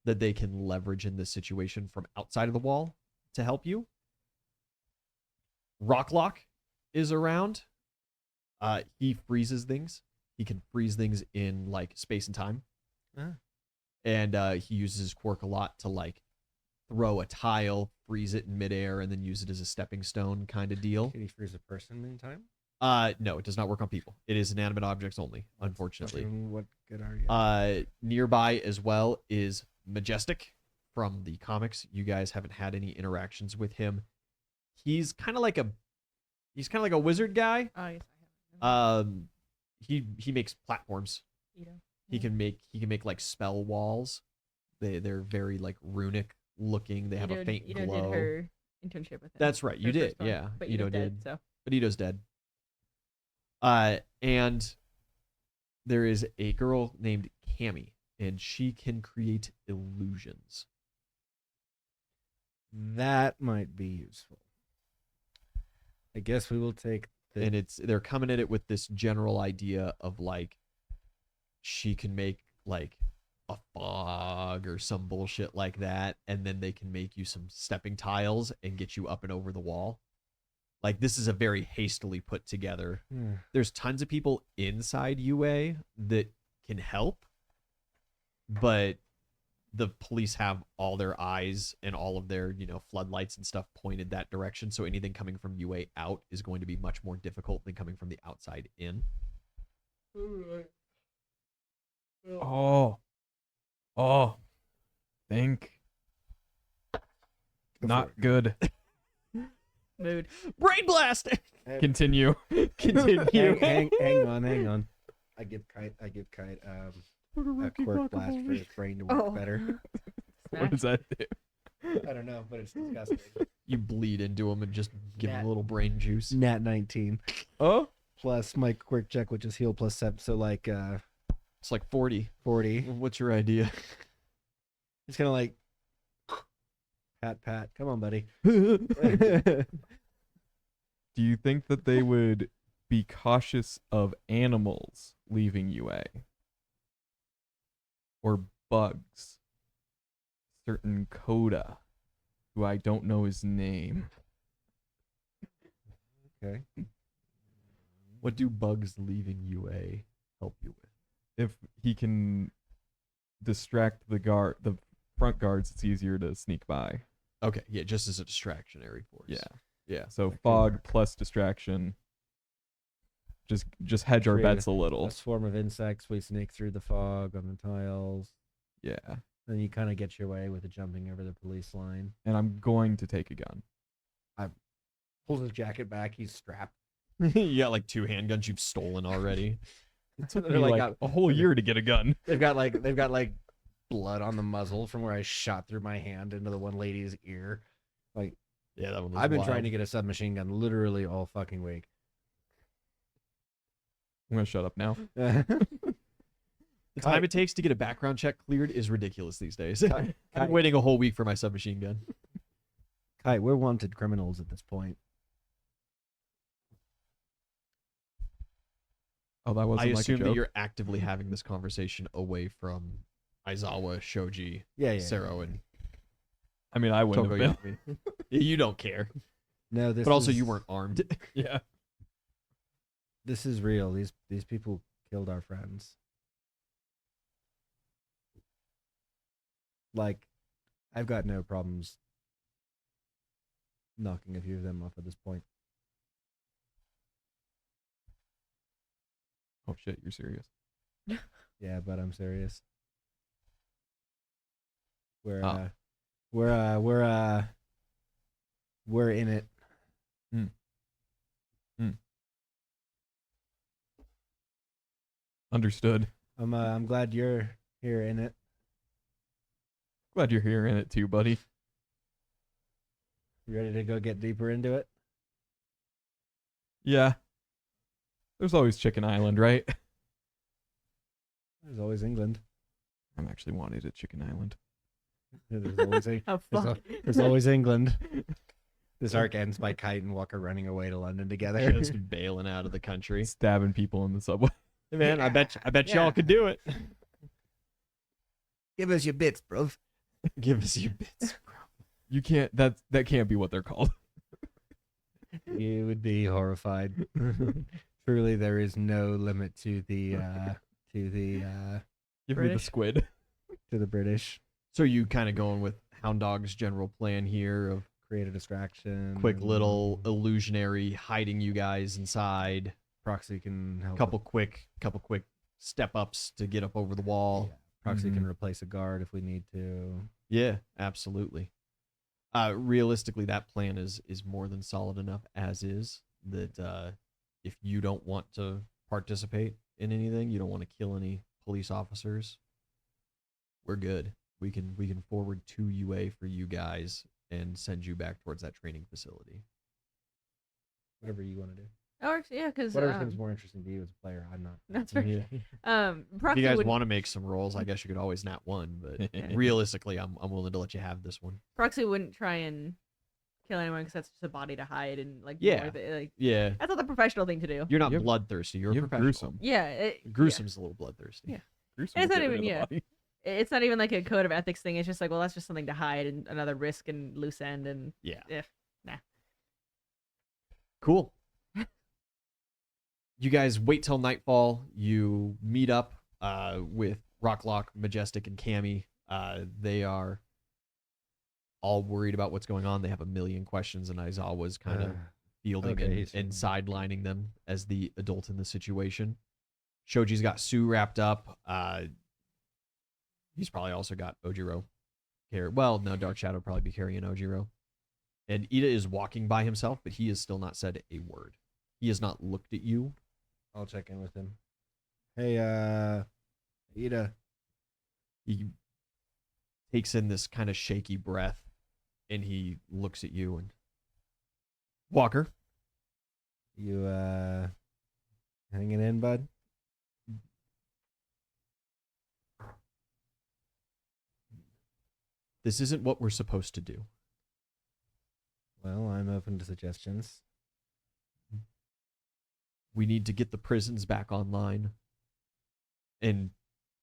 that they can leverage in this situation from outside of the wall to help you. Rocklock is around. He freezes things. He can freeze things in like space and time. And he uses his quirk a lot to like throw a tile, freeze it in midair, and then use it as a stepping stone kind of deal. Can he freeze a person in time? No, it does not work on people. It is inanimate objects only, unfortunately. What good are you? Nearby as well is Majestic from the comics. You guys haven't had any interactions with him. He's kind of like a wizard guy. Oh, yes, I have. He makes platforms. Ito. He can make like spell walls. They're very like runic looking. They have a faint Ito glow. did her internship with him. That's right. You her did. first one, Yeah. But Ito Ito's did. dead, so. But Ito's dead. And there is a girl named Cammy, and she can create illusions. That might be useful. I guess we will take the... And they're coming at it with this general idea of like she can make like a fog or some bullshit like that, and then they can make you some stepping tiles and get you up and over the wall. Like, this is a very hastily put together. There's tons of people inside UA that can help, but the police have all their eyes and all of their, floodlights and stuff pointed that direction. So anything coming from UA out is going to be much more difficult than coming from the outside in. Oh, think not good. Mood. Brain blast. Continue. hang on. I give Kite a quirk blast for his brain to work better. What does that do? I don't know, but it's disgusting. You bleed into him and just give him Nat- a little brain juice. Nat 19 Oh, plus my quirk check, which is heal plus 7, so like It's like 40. 40. What's your idea? It's kind of like pat. Come on, buddy. do you think that they would be cautious of animals leaving UA? Or bugs? Certain Coda, who I don't know his name. Okay. What do bugs leaving UA help you with? If he can distract the front guards, it's easier to sneak by. Okay, yeah, just as a distractionary force. Yeah. So That could fog work. plus distraction. Just hedge our Create bets a little. A swarm of insects. We sneak through the fog on the tiles. Yeah. Then you kind of get your way with the jumping over the police line. And I'm going to take a gun. Pulls his jacket back. He's strapped. You got like 2 handguns you've stolen already. It took They're me like like a whole year to get a gun. They've got like blood on the muzzle from where I shot through my hand into the one lady's ear. Like, Yeah, that one was I've been wild. trying to get a submachine gun literally all fucking week. I'm gonna shut up now. The time it takes to get a background check cleared is ridiculous these days. I've been waiting a whole week for my submachine gun. Kite, we're wanted criminals at this point. Oh, that I wasn't like a assume that joke. you're actively having this conversation away from Aizawa, Shoji, Yeah. Sero, and I mean, I wouldn't have been. Tokoyami. You don't care. No, this But also, is- you weren't armed. Yeah. This is real. These people killed our friends. Like, I've got no problems knocking a few of them off at this point. Oh shit, you're serious. Yeah, but I'm serious. We're Oh. we're in it. Understood. I'm glad you're here in it. Glad you're here in it too, buddy. You ready to go get deeper into it? Yeah. There's always Chicken Island, right? There's always England. I'm actually wanted at Chicken Island. There's always Oh, There's, fuck. there's always England. This arc ends by Kite and Walker running away to London together. Just bailing out of the country. Stabbing people in the subway. Hey man, I bet Yeah. y'all could do it. Give us your bits, bro. Give us your bits. You can't. That can't be what they're called. You would be horrified. Truly, there is no limit to the Give me the British? squid. to the British. So you kind of going with Hound Dog's general plan here of Create a distraction. quick and little illusionary hiding you guys inside. proxy can help. Couple quick step ups to get up over the wall. Yeah, proxy can Mhm. replace a guard if we need to. Yeah, absolutely. Realistically, that plan is more than solid enough as is. That if you don't want to participate in anything, you don't want to kill any police officers, we're good. We can forward 2 UA for you guys and send you back towards that training facility. Whatever you want to do. That works, yeah, because Whatever seems more interesting to you as a player. I'm not. that's fair. Yeah. If Proxy you guys would want to make some rolls, I guess you could always nat 1, but Yeah. realistically, I'm willing to let you have this one. Proxy wouldn't try and kill anyone because that's just a body to hide and like Yeah. more like Yeah, that's not the professional thing to do. you're not You have- bloodthirsty. You're a you have professional. gruesome. Yeah, Gruesome's a little bloodthirsty. Yeah. Gruesome It's will not get rid even- of the yeah. body. It's not even like a code of ethics thing. It's just like, well, that's just something to hide and another risk and loose end and Yeah. nah. Cool. You guys wait till nightfall. You meet up with Rocklock, Majestic, and Cammy. They are all worried about what's going on. They have a million questions, and Aizawa's kind of fielding okay, and, he's- and sidelining them as the adult in the situation. Shoji's got Sue wrapped up. He's probably also got Ojiro. Well, no, Dark Shadow would probably be carrying Ojiro. And Ida is walking by himself, but he has still not said a word. He has not looked at you. I'll check in with him. Hey, Ida. He takes in this kind of shaky breath, and he looks at you and Walker. You hanging in, bud? This isn't what we're supposed to do. Well, I'm open to suggestions. We need to get the prisons back online and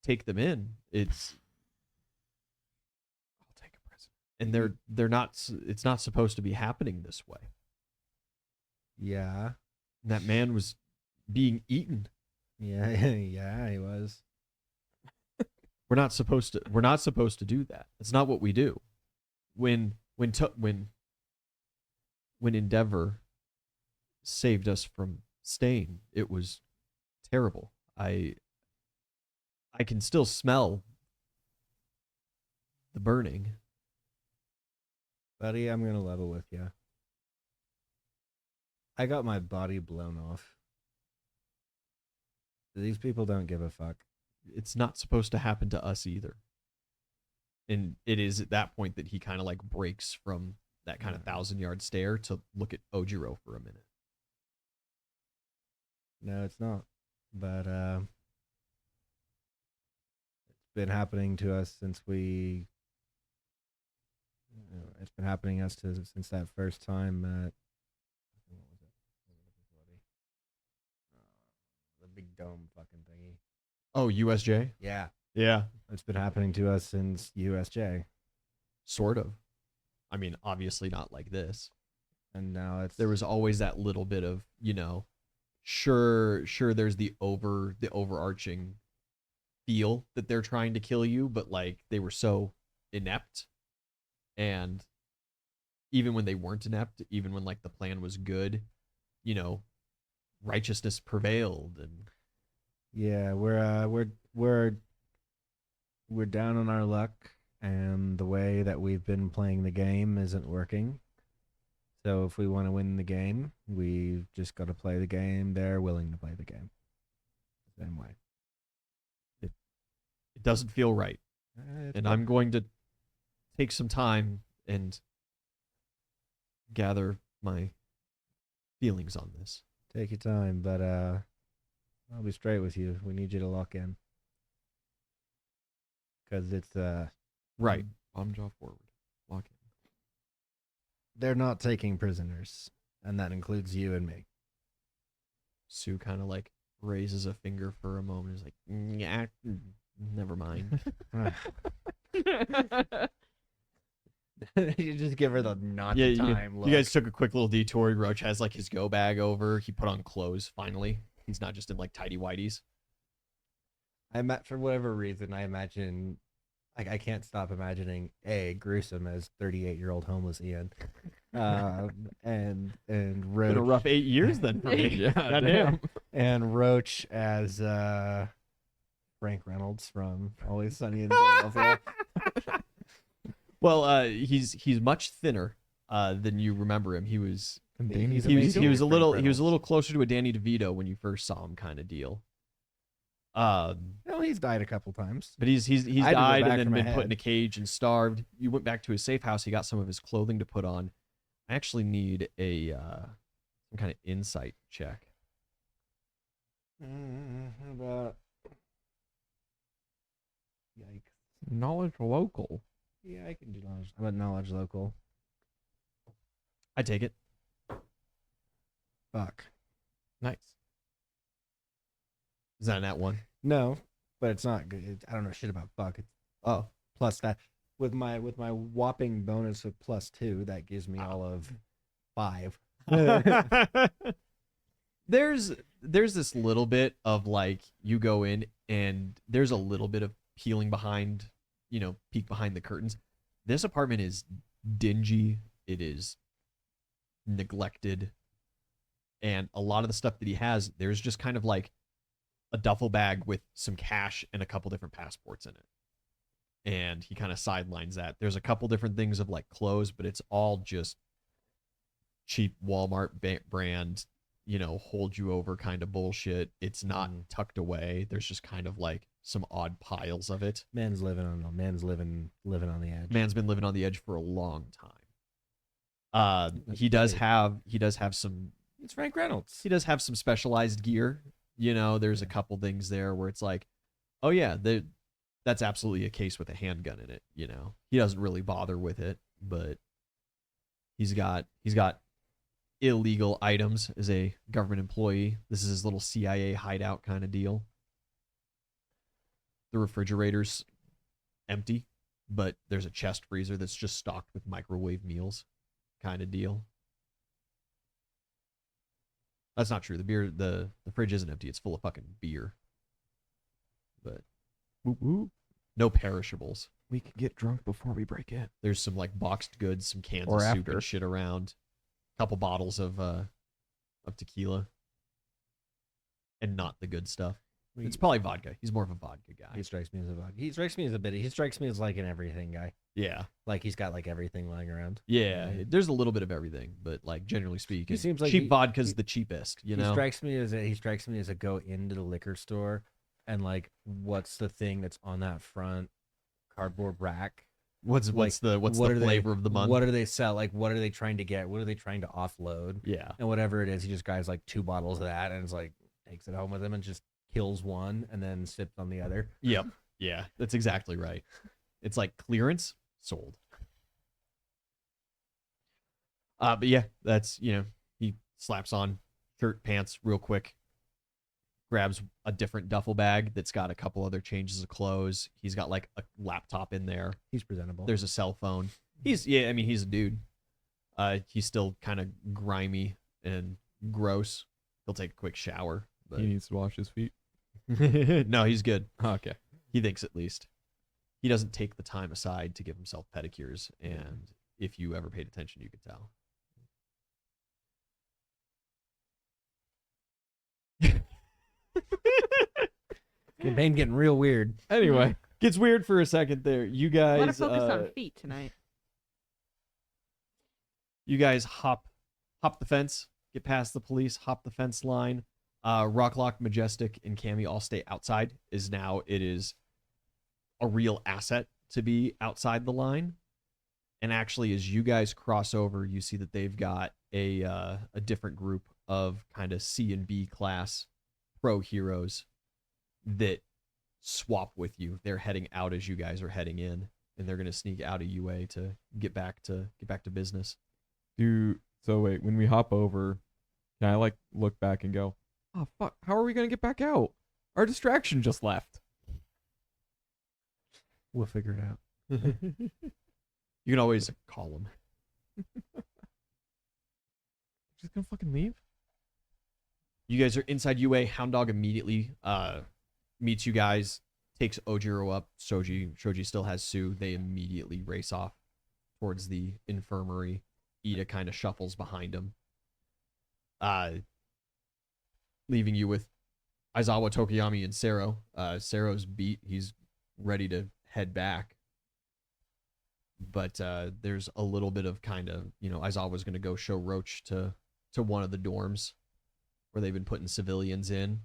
take them in. I'll take a prison. And they're not. It's not supposed to be happening this way. Yeah. That man was being eaten. Yeah, yeah, he was. We're not supposed to do that. It's not what we do. When Endeavor saved us from Stain, it was terrible. I can still smell the burning. Buddy, I'm going to level with you. I got my body blown off. These people don't give a fuck. It's not supposed to happen to us either. And it is at that point that he kind of like breaks from that kind of 1,000-yard stare to look at Ojiro for a minute. No, it's not. But it's been happening to us since it's been happening to us since that first time at what was it? The big dome fucking thingy. Oh, USJ? Yeah, Yeah. it's been happening to us since USJ, Sort of. I mean, obviously not like this. and now it's There was always that little bit of, sure there's the overarching feel that they're trying to kill you, but like they were so inept. And even when they weren't inept, even when like the plan was good, righteousness prevailed. And yeah, we're down on our luck, and the way that we've been playing the game isn't working. So if we want to win the game, we've just got to play the game. They're willing to play the game. Same way. it doesn't feel right. And I'm going to take some time and gather my feelings on this. Take your time, but I'll be straight with you. We need you to lock in. Because it's Right. Bomb jaw forward. Lock in. they're not taking prisoners, and that includes you and me. Sue kind of like raises a finger for a moment. Is like, yeah, never mind. You just give her the not Yeah, the you, time look. you guys took a quick little detour. Roach has like his go bag over. He put on clothes finally. He's not just in like tidy whities. For whatever reason, I imagine, like, I can't stop imagining Gruesome as 38-year-old homeless Ian, and Been a Roach rough 8 years then for me. Yeah, Goddamn. and Roach as Frank Reynolds from Always Sunny in Philadelphia. Well, he's much thinner than you remember him. He was And He's Danny he was amazing. he was a Frank little he was Reynolds. a little closer to a Danny DeVito when you first saw him, kind of deal. Well, he's died a couple times. But he's I had to go died back and then for my been put in head. a cage and starved. You went back to his safe house. He got some of his clothing to put on. I actually need a some kind of insight check. How about yikes? knowledge local. Yeah, I can do knowledge. How about knowledge local? I take it. Fuck. Nice. Is that an at one? No, but it's not good. I don't know shit about fuck. It's Oh, plus that with my whopping bonus of +2, that gives me all of 5. there's this little bit of like you go in and there's a little bit of peeling behind, peek behind the curtains. This apartment is dingy. It is neglected. And a lot of the stuff that he has, there's just kind of like a duffel bag with some cash and a couple different passports in it. And he kind of sidelines that. There's a couple different things of like clothes, but it's all just cheap Walmart brand, hold you over kind of bullshit. It's not tucked away. There's just kind of like some odd piles of it. Man's living on the edge. Man's been living on the edge for a long time. He does have some It's Frank Reynolds. he does have some specialized gear. There's a couple things there where it's like, oh yeah, that's absolutely a case with a handgun in it. He doesn't really bother with it, but he's got illegal items as a government employee. This is his little CIA hideout kind of deal. The refrigerator's empty, but there's a chest freezer that's just stocked with microwave meals kind of deal. That's not true. The fridge isn't empty. It's full of fucking beer. But Whoop, whoop. no perishables. We could get drunk before we break in. There's some like boxed goods, some cans Or of soup after. and shit around. A couple bottles of tequila. And not the good stuff. It's probably vodka. He's more of a vodka guy. He strikes me as a vodka. He strikes me as like an everything guy. Yeah. Like he's got like everything lying around. Yeah. There's a little bit of everything, but like generally speaking, seems like cheap he- vodka's he- the cheapest, He strikes me as a go into the liquor store and like what's the thing that's on that front cardboard rack? What's like, the what are they- flavor of the month? What do they sell? Like what are they trying to get? What are they trying to offload? Yeah. And whatever it is, he just grabs like 2 bottles of that and it's like takes it home with him and just kills one and then sips on the other. Yep. Yeah, that's exactly right. It's like clearance, sold. But yeah, that's, he slaps on shirt, pants real quick, grabs a different duffel bag that's got a couple other changes of clothes. He's got like a laptop in there. He's presentable. There's a cell phone. He's a dude. He's still kind of grimy and gross. He'll take a quick shower, but He needs to wash his feet. no, he's good. Okay. He thinks at least. He doesn't take the time aside to give himself pedicures, and if you ever paid attention, you could tell. Campaign getting real weird. Anyway, Gets weird for a second there. You A lot of guys, focus on feet tonight. you guys hop the fence, get past the police, hop the fence line. Rocklock, Majestic, and Cammy all stay outside. It is a real asset to be outside the line. And actually, as you guys cross over, you see that they've got a different group of kind of C and B class pro heroes that swap with you. They're heading out as you guys are heading in, and they're gonna sneak out of UA to get back to business. so wait, when we hop over, can I like look back and go, oh fuck, how are we gonna get back out? Our distraction just left. We'll figure it out. You can always call him. Just gonna fucking leave? You guys are inside UA. Hound Dog immediately meets you guys, takes Ojiro up. Shoji still has Sue. They immediately race off towards the infirmary. Ida kind of shuffles behind him, leaving you with Aizawa, Tokiyami, and Sero. Sero's beat. He's ready to head back. But there's a little bit of kind of, Aizawa's going to go show Roach to one of the dorms where they've been putting civilians in.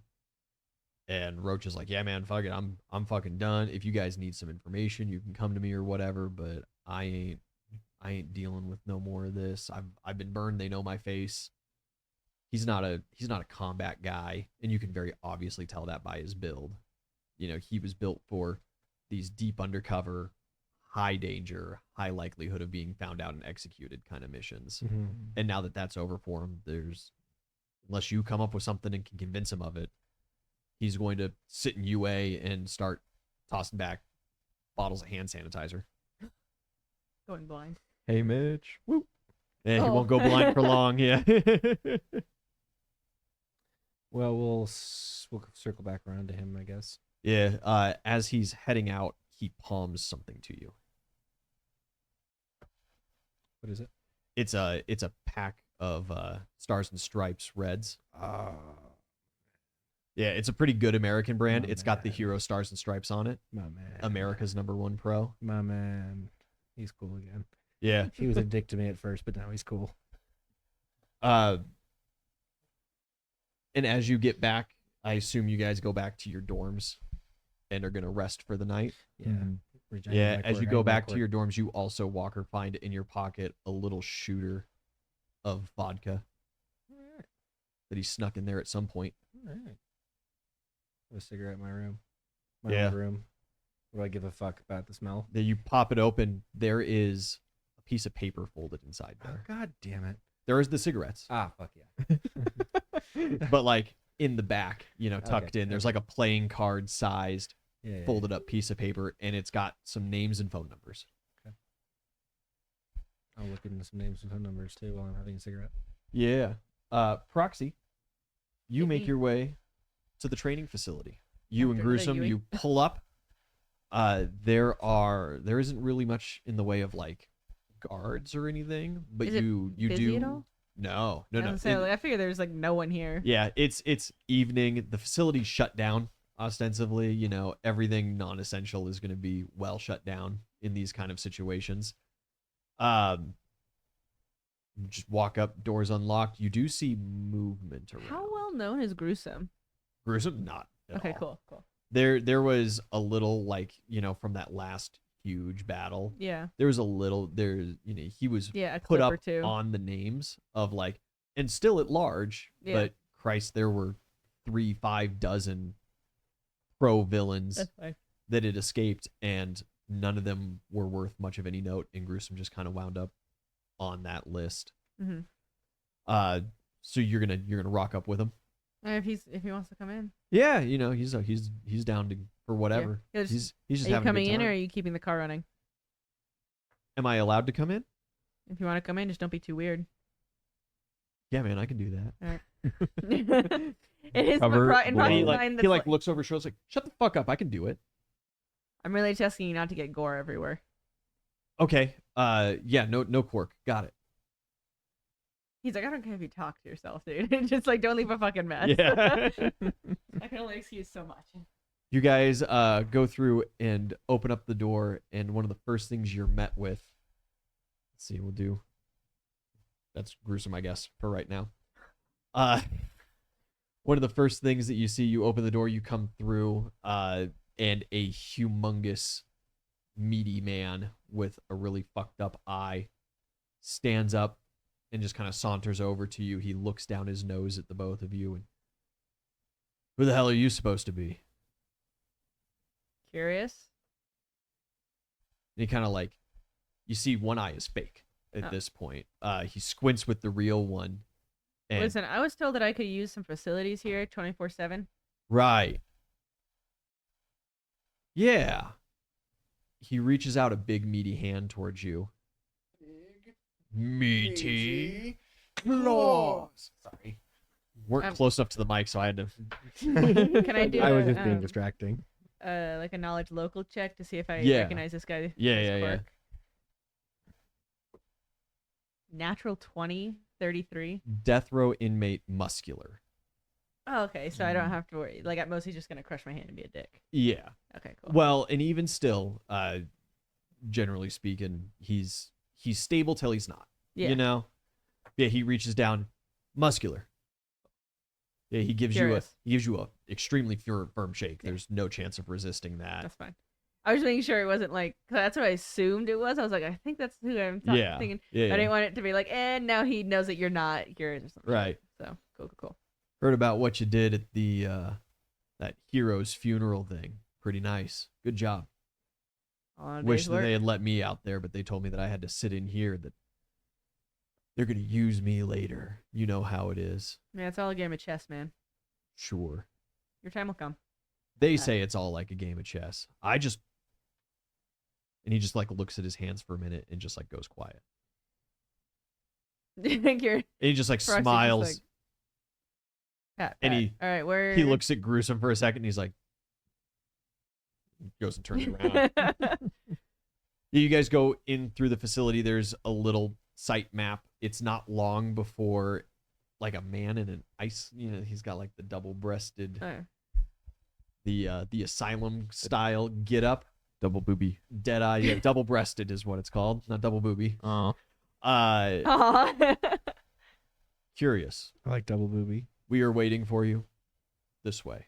And Roach is like, yeah, man, fuck it. I'm fucking done. If you guys need some information, you can come to me or whatever, but I ain't dealing with no more of this. I've been burned. They know my face. He's not a combat guy, and you can very obviously tell that by his build. He was built for these deep undercover, high danger, high likelihood of being found out and executed kind of missions. Mm-hmm. And now that that's over for him, unless you come up with something and can convince him of it, he's going to sit in UA and start tossing back bottles of hand sanitizer. Going blind. Hey, Mitch. Woo. And he Oh. won't go blind for long. Yeah. Well, we'll circle back around to him, I guess. Yeah. As he's heading out, he palms something to you. What is it? It's a pack of Stars and Stripes Reds. Oh, Yeah, it's a pretty good American brand. Oh, It's got the man. hero Stars and Stripes on it. my man. America's #1 pro. My man. He's cool again. Yeah. He was a dick to me at first, but now he's cool. And as you get back, I assume you guys go back to your dorms and are gonna rest for the night. Yeah. Mhm. Yeah, as you go back to your dorms, you also, Walker, find in your pocket a little shooter of vodka that he snuck in there at some point. All right. A cigarette in my room. My Yeah. old room. What do I give a fuck about the smell? Then you pop it open. There is a piece of paper folded inside Oh, there. God damn it. There is the cigarettes, Ah, fuck yeah. but like in the back, tucked Okay, in. There's okay. like a playing card sized Yeah. folded up piece of paper, and it's got some names and phone numbers. I'll look into some names and phone numbers too while I'm having a cigarette. Yeah. Proxy, you make Yippee. your way to the training facility. You and After the Gruesome, Yui. you pull up. There isn't really much in the way of like guards or anything, but Is it you busy do. at all? No. I was gonna say, like, I figure there's like no one here. Yeah, it's evening. The facility's shut down ostensibly. Everything non-essential is going to be well shut down in these kind of situations. Just walk up, doors unlocked. You do see movement around. How well known is Gruesome? Gruesome? Not at Okay, all. cool. There was a little like from that last huge battle. Yeah, There was a little he was yeah, a put clip up or two. on the names of like, and still at large, Yeah. but Christ, there were 3-5 dozen pro villains That's fine. that had escaped, and none of them were worth much of any note, and Gruesome just kind of wound up on that list. Mm-hmm. So you're gonna rock up with him. If he wants to come in, Yeah, he's down for whatever. He'll just- He's just are you having a coming good in or time. are you keeping the car running? Am I allowed to come in? If you want to come in, just don't be too weird. Yeah, man, I can do that. It is Cover in blood. He Proxy's like, mind. he That's like looks over his shoulder, like, shut the fuck up, I can do it. I'm really just asking you not to get gore everywhere. Okay. Yeah, no quirk. Got it. He's like, I don't care if you talk to yourself, dude. Just like, don't leave a fucking mess. Yeah. I can only excuse so much. You guys go through and open up the door, and one of the first things you're met with. Let's see, we'll do. That's Gruesome, I guess, for right now. One of the first things that you see, you open the door, you come through, and a humongous, meaty man with a really fucked up eye stands up and just kind of saunters over to you. He looks down his nose at the both of you, and who the hell are you supposed to be? Curious? And he kind of like, you see one eye is fake at Oh. this point. He squints with the real one. And Listen, I was told that I could use some facilities here 24/7. right. Yeah. He reaches out a big meaty hand towards you Meaty claws. Sorry. Weren't close enough to the mic, so I had to. Can I do I was a, just being distracting. like a knowledge local check to see if I Yeah. recognize this guy? Yeah, this yeah. quirk? Natural 20, 33. Death row inmate muscular. Oh, okay. So I don't have to worry. Like, at most, he's just gonna crush my hand and be a dick. Yeah. Okay, cool. Well, and even still, generally speaking, he's stable till he's not. Yeah. You know? Yeah, he reaches down, muscular. Yeah, he gives Curious. you a extremely firm shake. Yeah. There's no chance of resisting that. That's fine. I was making sure it wasn't like, cause that's what I assumed it was. I was like, I think that's who I'm Yeah. thinking. Yeah. I didn't want it to be like, and now he knows that you're not yours or something. Right. So cool. Heard about what you did at the that hero's funeral thing. Pretty nice. Good job. On a Wish day's that work. they had let me out there, but they told me that I had to sit in here, that they're going to use me later. You know how it is. Yeah, it's all a game of chess, man. Sure. Your time will come. They say it's all like a game of chess. And he just like looks at his hands for a minute and just like goes quiet. Do you think you're And he just like Proxy just, smiles. like, pat? And pat. he- all right, where He looks at Gruesome for a second and he's like, goes and turns around. You guys go in through the facility. There's a little site map. It's not long before like a man in an ice, he's got like the double-breasted, Oh. the asylum style get up. Double booby. Dead eye, yeah, double-breasted is what it's called, not double booby. Oh. Aw. Curious. I like double booby. We are waiting for you. This way.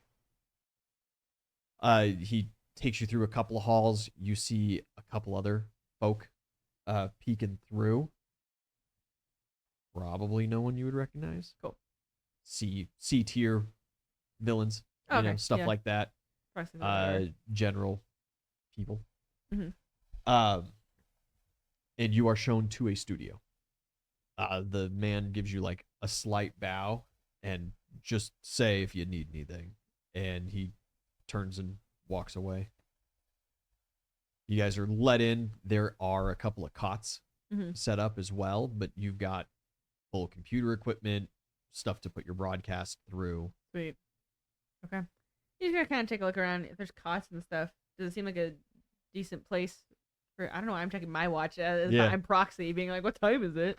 He takes you through a couple of halls. You see a couple other folk peeking through. Probably no one you would recognize. Cool. C tier villains, Okay, stuff yeah. like that. Proxy is over. General people. Mhm. And you are shown to a studio. The man gives you like a slight bow and just say if you need anything. And he turns and walks away. You guys are let in. There are a couple of cots Mhm. set up as well, but you've got full computer equipment, stuff to put your broadcast through. Sweet. Okay. You just gotta kind of take a look around. If there's cots and stuff, does it seem like a decent place for? I don't know. I'm checking my watch. Yeah. I'm proxy, being like, "What time is it?"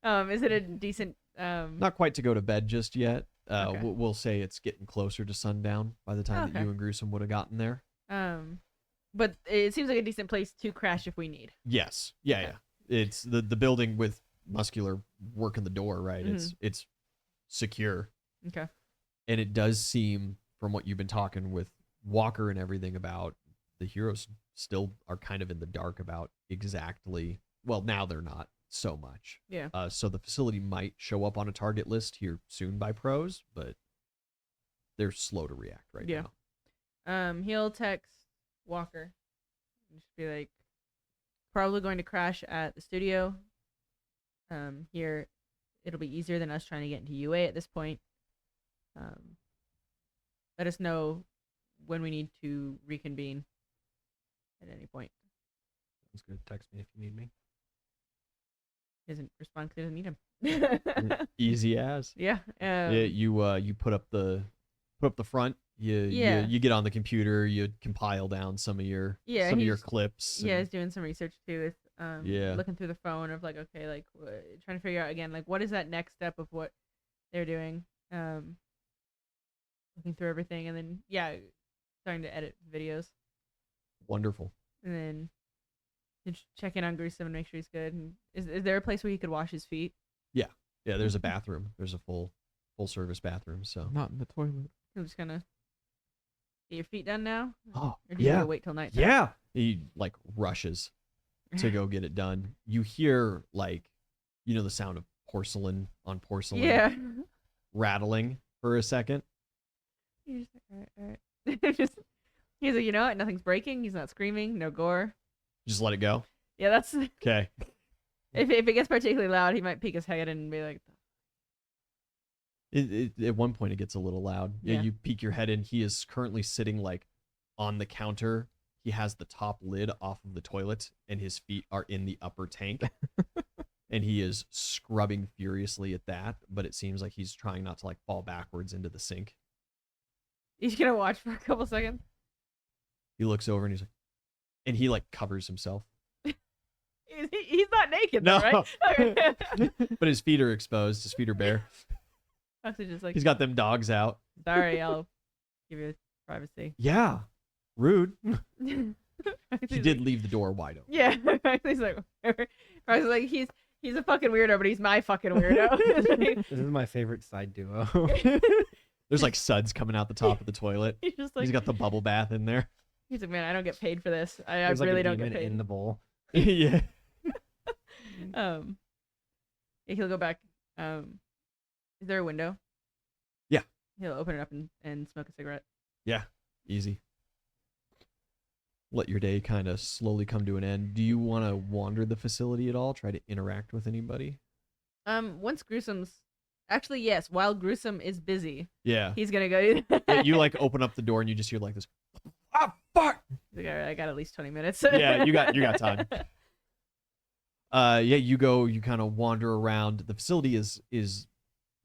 Is it a decent? Not quite to go to bed just yet. Okay. We'll say it's getting closer to sundown by the time that Okay. you and Gruesome would have gotten there. But it seems like a decent place to crash if we need. Yes. Yeah, Okay. yeah. It's the building with muscular working the door, right? Mm-hmm. It's secure. Okay. And it does seem, from what you've been talking with Walker and everything about, the heroes still are kind of in the dark about exactly. Well, now they're not so much. Yeah. So the facility might show up on a target list here soon by pros, but they're slow to react right Yeah. now. He'll text Walker and just be like, probably going to crash at the studio. Here, it'll be easier than us trying to get into UA at this point. Let us know when we need to reconvene at any point. Sounds good. Text me if you need me. He doesn't respond because he doesn't need him. Easy as. Yeah. Yeah, you put up the front. Yeah. You get on the computer. You compile down some of your Yeah, some of your he's- clips. Yeah, and- he's doing some research too. With Yeah. looking through the phone of like, okay, like trying to figure out again, like what is that next step of what they're doing. Looking through everything, and then starting to edit videos, Wonderful. and then just check in on Gruesome and make sure he's good. And is there a place where he could wash his feet? Yeah, there's a bathroom. There's a full service bathroom. So. Not in the toilet. I'm just gonna get your feet done now. Oh, Or do you yeah. gotta wait till night? Yeah. He like rushes to go get it done. You hear like, the sound of porcelain on porcelain Yeah. rattling for a second. You're just like, all right. Just he's like, you know what? Nothing's breaking. He's not screaming. No gore. Just let it go. Yeah, that's Okay. if it gets particularly loud, he might peek his head and be like, At one point, it gets a little loud. Yeah, Yeah. you peek your head in. He is currently sitting like on the counter. He has the top lid off of the toilet, and his feet are in the upper tank. and he is scrubbing furiously at that, but it seems like he's trying not to like fall backwards into the sink. He's gonna watch for a couple seconds. He looks over and he's like, and he like covers himself. He's not naked, though, No. right? But his feet are exposed. His feet are bare. Actually, just like, He's got them dogs out. sorry, I'll give you privacy. Yeah. Rude. He He did leave the door wide open. Yeah, he's like, I was like, he's a fucking weirdo, but he's my fucking weirdo. This is my favorite side duo. There's like suds coming out the top of the toilet. He's just like, He's got the bubble bath in there. he's like, man, I don't get paid for this. I There's like really a don't get demon paid. in the bowl. Yeah. Yeah, he'll go back. Is there a window? Yeah. He'll open it up and smoke a cigarette. Yeah. Easy. Let your day kind of slowly come to an end. Do you want to wander the facility at all? Try to interact with anybody? Once Gruesome's actually, yes, while Gruesome is busy, Yeah. he's gonna go do that. Yeah, you like open up the door and you just hear like this. Ah, fuck. He's like, all right, I got at least 20 minutes. Yeah, you got time. Yeah, you kind of wander around. The facility is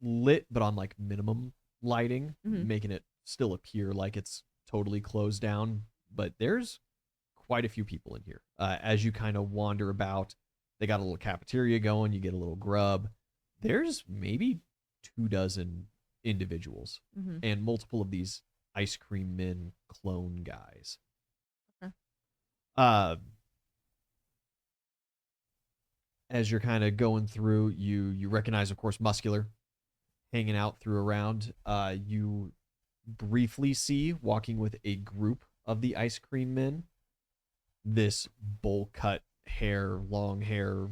lit, but on like minimum lighting, Mhm. making it still appear like it's totally closed down. But there's quite a few people in here. As you kind of wander about, they got a little cafeteria going. You get a little grub. There's maybe 24 individuals, Mhm. and multiple of these ice cream men clone guys. Okay. As you're kind of going through, you recognize, of course, Muscular hanging out through around. You briefly see walking with a group of the ice cream men, this bowl cut hair, long hair,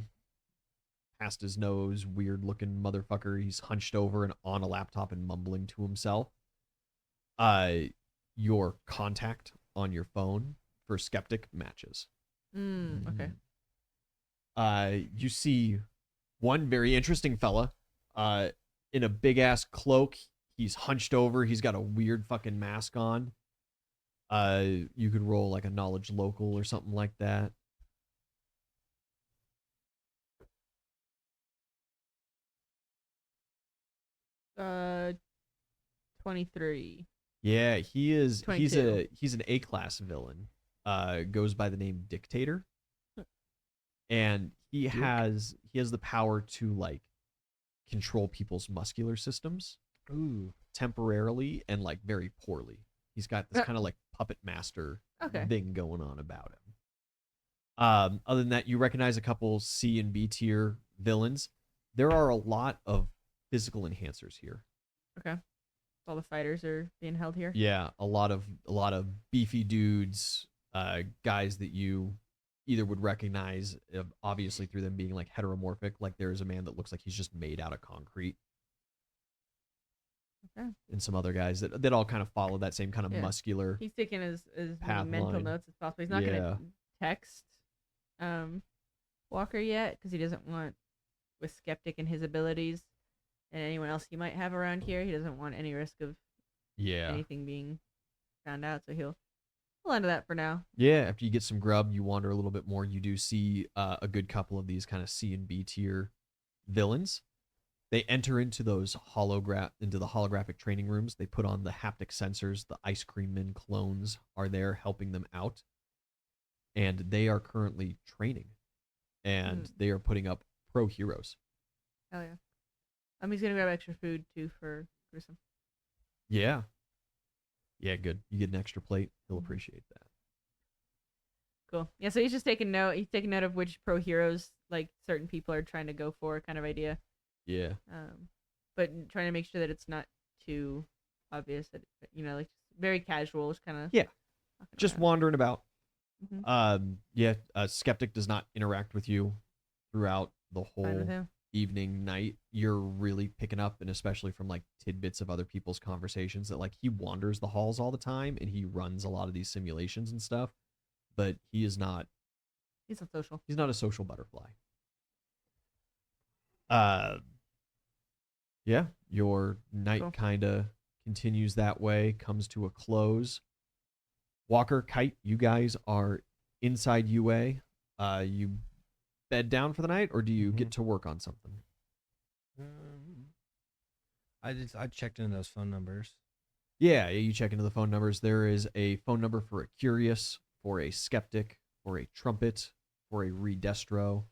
past his nose, weird looking motherfucker. He's hunched over and on a laptop and mumbling to himself. Your contact on your phone for Skeptic matches. Okay. You see one very interesting fella in a big ass cloak. He's hunched over. He's got a weird fucking mask on. You could roll like a knowledge local or something like that. 23. Yeah, he is. 22. He's an A-class villain. Goes by the name Dictator, and he has the power to like control people's muscular systems Ooh. temporarily and like very poorly. He's got this kind of like puppet master Okay. thing going on about him. Other than that, you recognize a couple C and B tier villains. There are a lot of physical enhancers here. Okay. All the fighters are being held here. Yeah, a lot of beefy dudes, guys that you either would recognize, obviously through them being like heteromorphic. Like there is a man that looks like he's just made out of concrete. Okay. And some other guys that all kind of follow that same kind of Yeah. muscular. He's taking as many Path mental line. notes as possible. He's not Yeah. gonna text Walker yet because he doesn't want, with Skeptic and his abilities and anyone else he might have around here, he doesn't want any risk of Yeah. anything being found out. So he'll end that for now. Yeah, after you get some grub, you wander a little bit more. You do see a good couple of these kind of C and B tier villains. They enter into those holographic training rooms. They put on the haptic sensors. The ice cream men clones are there helping them out, and they are currently training, and they are putting up pro heroes. Hell yeah. He's gonna grab extra food too for Gruesome. Yeah. Yeah, good. You get an extra plate. He'll Mhm. appreciate that. Cool. Yeah, so he's just taking note. He's taking note of which pro heroes like certain people are trying to go for, kind of idea. Yeah. But trying to make sure that it's not too obvious that like very casual, just kind of Yeah. Just wandering about. Mhm. Skeptic does not interact with you throughout the Fine with whole him. evening, night. You're really picking up, and especially from like tidbits of other people's conversations, that like he wanders the halls all the time and he runs a lot of these simulations and stuff, but he's not He's not social. a social butterfly. Yeah, your night Cool. kind of continues that way, comes to a close. Walker, Kite, you guys are inside UA. You bed down for the night, or do you Mhm. get to work on something? I checked in those phone numbers. Yeah, you check into the phone numbers. There is a phone number for a curious, for a skeptic, for a trumpet, for a redestro.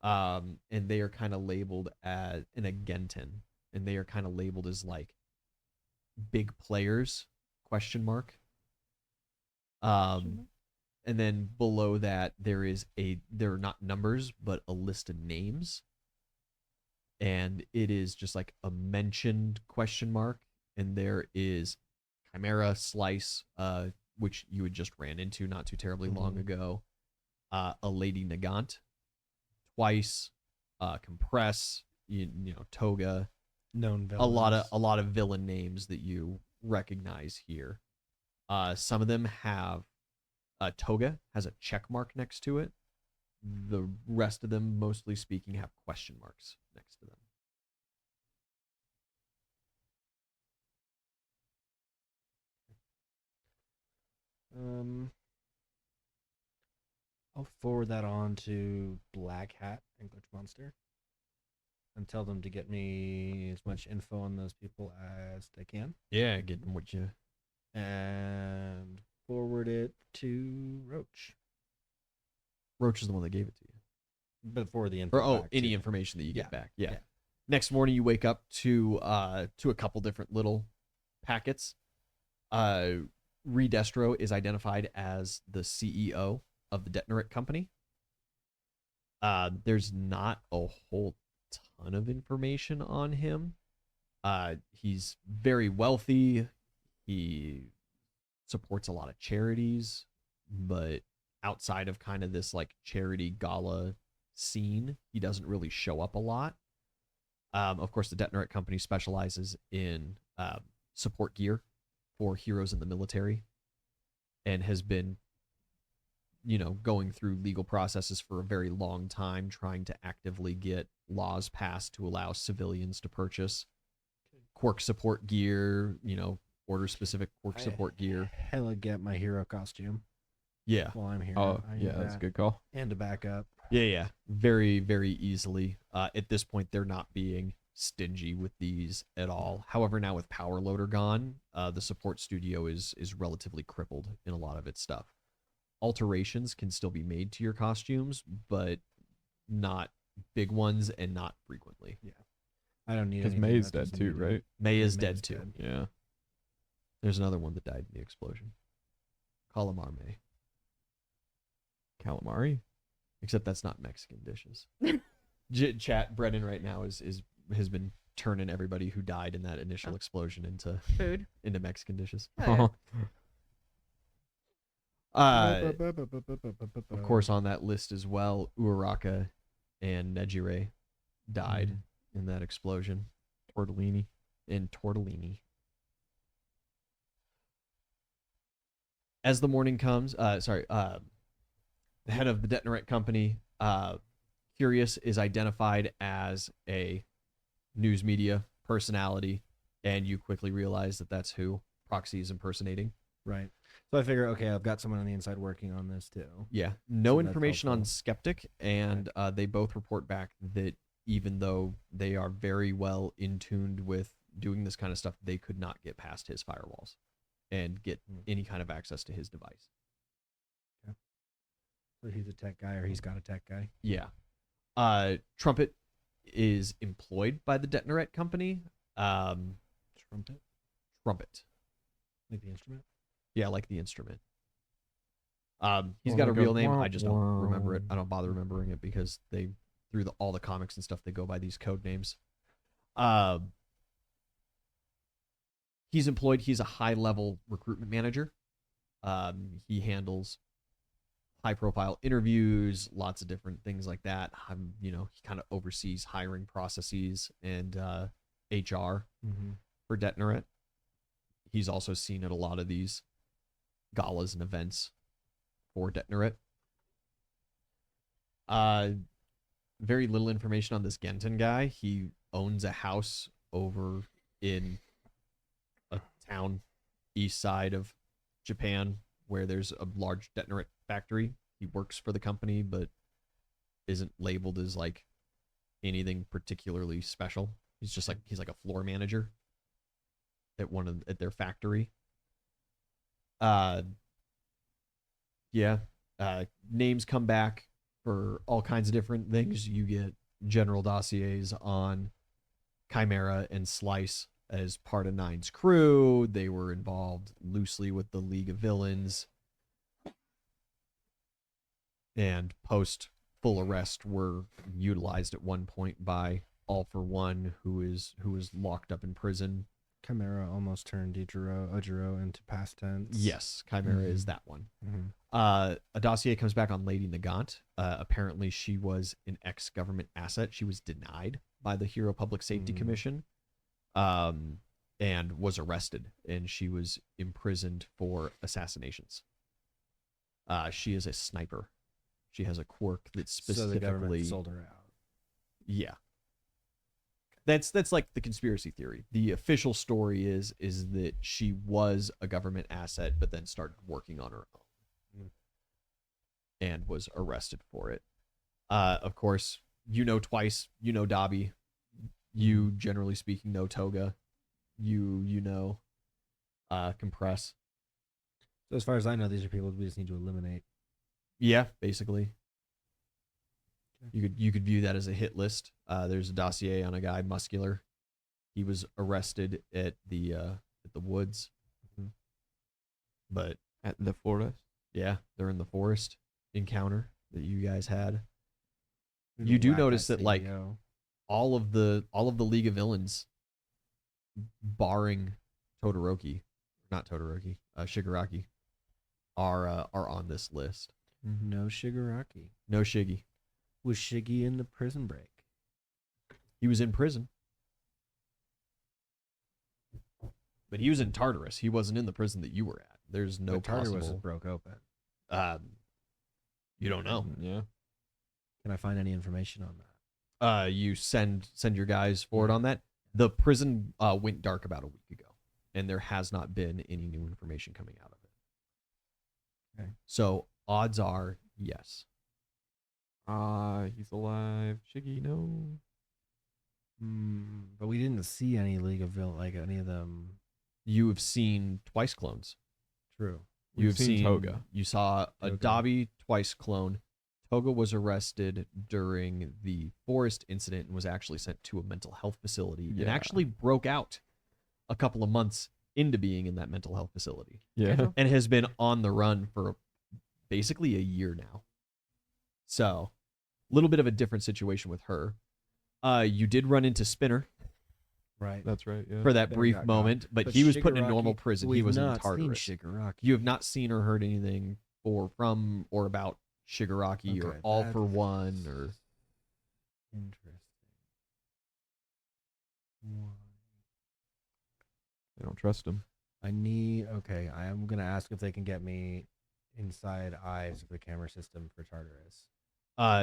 And they are kind of labeled as an agentin, and they are kind of labeled as like big players, question mark. And then below that they're not numbers, but a list of names. And it is just like a mentioned question mark. And there is Chimera Slice, which you had just ran into not too terribly long ago. A Lady Nagant, twice, Compress, Toga, Known a villains. lot of villain names that you recognize here. Some of them have Toga has a check mark next to it. The rest of them, mostly speaking, have question marks next to them. I'll forward that on to Black Hat and Glitch Monster and tell them to get me as much info on those people as they can. Yeah, getting what you. And forward it to Roach. Roach is the one that gave it to you. But for the info. Or back any too. information that you get Yeah, back. Yeah. yeah. Next morning, you wake up to a couple different little packets. Redestro is identified as the CEO of the Detonerate Company. There's not a whole ton of information on him. He's very wealthy. He supports a lot of charities, but outside of kind of this like charity gala scene, he doesn't really show up a lot. Of course, the Detonerate Company specializes in support gear for heroes in the military, and has been, going through legal processes for a very long time, trying to actively get laws passed to allow civilians to purchase quirk support gear, order specific quirk support gear. Hella get my hero costume Yeah. while I'm here. Oh, I need yeah, that's a that. good call. And to back up. Yeah. Very, very easily. At this point, they're not being stingy with these at all. However, now with Power Loader gone, the support studio is relatively crippled in a lot of its stuff. Alterations can still be made to your costumes, but not big ones and not frequently. Yeah. I don't need Because anything May's that dead doesn't too, need it. right? May is May's dead too. dead. Yeah. There's another one that died in the explosion. Calamar May. Calamari? Except that's not Mexican dishes. Chat Brennan right now has been turning everybody who died in that initial explosion Food. into Mexican dishes. Oh, Of course, on that list as well, Uraraka and Nejire died in that explosion. Tortellini. And Tortellini. As the morning comes, the head of the Detonerate Company, Curious, is identified as a news media personality, and you quickly realize that that's who Proxy is impersonating. Right. So I figure, okay, I've got someone on the inside working on this too. Yeah, no So that's information on helpful. Skeptic, and they both report back that even though they are very well in tuned with doing this kind of stuff, they could not get past his firewalls and get any kind of access to his device. So he's a tech guy, or he's got a tech guy. Yeah. Trumpet is employed by the Detonerate Company. Trumpet, Trumpet. like the instrument. Yeah, like the instrument. He's Oh got my a real God. name. Wah, I just don't remember it. wah. I don't bother remembering it because they, through all the comics and stuff, they go by these code names. He's employed. He's a high-level recruitment manager. He handles high-profile interviews, lots of different things like that. He kind of oversees hiring processes and HR for Detonerate. He's also seen at a lot of these galas and events for Detonerate. Very little information on this Genton guy. He owns a house over in a town east side of Japan where there's a large Detonerate factory. He works for the company, but isn't labeled as like anything particularly special. He's like a floor manager at their factory. Yeah. Names come back for all kinds of different things. You get general dossiers on Chimera and Slice as part of Nine's crew. They were involved loosely with the League of Villains, and post full arrest were utilized at one point by All for One, who is locked up in prison. Chimera almost turned Ojiro into past tense. Yes, Chimera is that one. Mm-hmm. A dossier comes back on Lady Nagant. Apparently, she was an ex-government asset. She was denied by the Hero Public Safety Commission, and was arrested, and she was imprisoned for assassinations. She is a sniper. She has a quirk that's specifically So the government sold her out. Yeah. That's like the conspiracy theory. The official story is that she was a government asset, but then started working on her own and was arrested for it. Of course, Twice, Dobby. You, generally speaking, know Toga. You know Compress. So as far as I know, these are people we just need to eliminate. Yeah, basically. You could view that as a hit list. There's a dossier on a guy, Muscular. He was arrested at the woods. But At the forest. yeah, they're in the forest encounter that you guys had. You do notice that like all of the League of Villains, barring Shigaraki, are on this list. No Shigaraki. No Shiggy. Was Shiggy in the prison break? He was in prison. But he was in Tartarus. He wasn't in the prison that you were at. There's no But Tartarus possible. broke open. You don't know. Yeah. Can I find any information on that? You send your guys forward on that. The prison went dark about a week ago, and there has not been any new information coming out of it. Okay. So odds are yes. He's alive. Shiggy, no. But we didn't see any League of Villains, like any of them. You have seen Twice clones. True. You We've have seen Toga. You saw a Toga. Dobby Twice clone. Toga was arrested during the forest incident and was actually sent to a mental health facility and Yeah. actually broke out a couple of months into being in that mental health facility Yeah. and has been on the run for basically a year now. So, a little bit of a different situation with her. You did run into Spinner Right. That's right. Yeah. for that Spinner brief got moment, but he was put in a Shigaraki, normal prison. He we've was in not seen Tartarus. Shigaraki. You have not seen or heard anything from or about Shigaraki or Okay, All that's for One or Interesting. They don't trust him. I am gonna ask if they can get me inside eyes of the camera system for Tartarus.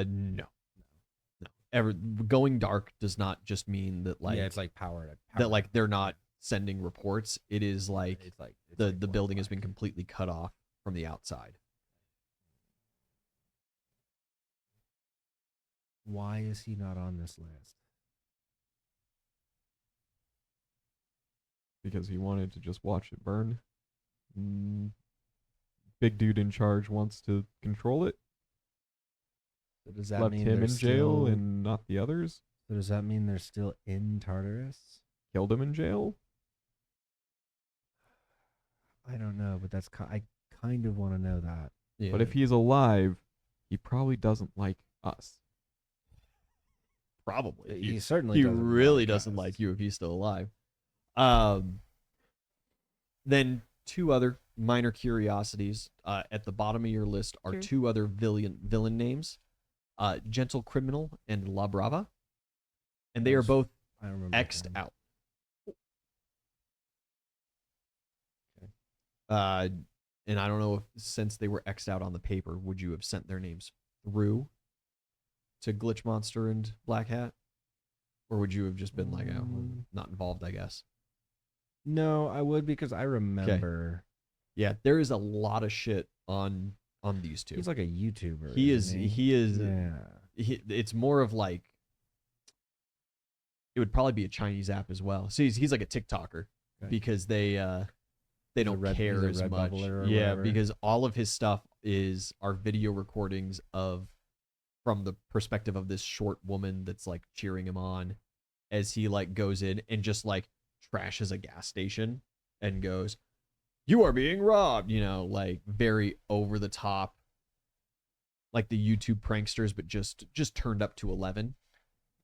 no. Going dark does not just mean that like yeah, it's like power. that like they're not sending reports. It is like it's like the building has been completely cut off from the outside. Why is he not on this list? Because he wanted to just watch it burn. Big dude in charge wants to control it. So does that Left mean him they're in jail still, and not the others. So does that mean they're still in Tartarus? Killed him in jail. I don't know, but I kind of want to know that. Yeah. But if he's alive, he probably doesn't like us. probably He certainly he doesn't really like doesn't us. like you if he's still alive. Then two other minor curiosities at the bottom of your list are Sure. two other villain names, Gentle Criminal and La Brava, and they are Those- both I remember. X'd him. out. And I don't know if since they were X'd out on the paper, would you have sent their names through to Glitch Monster and Black Hat? Or would you have just been like, oh, not involved, I guess? No, I would because I remember. Yeah, there is a lot of shit on these two. He's like a YouTuber. he is isn't he is Yeah. it's more of like it would probably be a Chinese app as well. So he's like a TikToker Okay. because they He's a don't red- care he's a as red much. bubbler or Yeah, whatever. because all of his stuff are video recordings of from the perspective of this short woman that's like cheering him on as he like goes in and just like trashes a gas station and goes, "You are being robbed," like very over the top, like the YouTube pranksters, but just turned up to 11.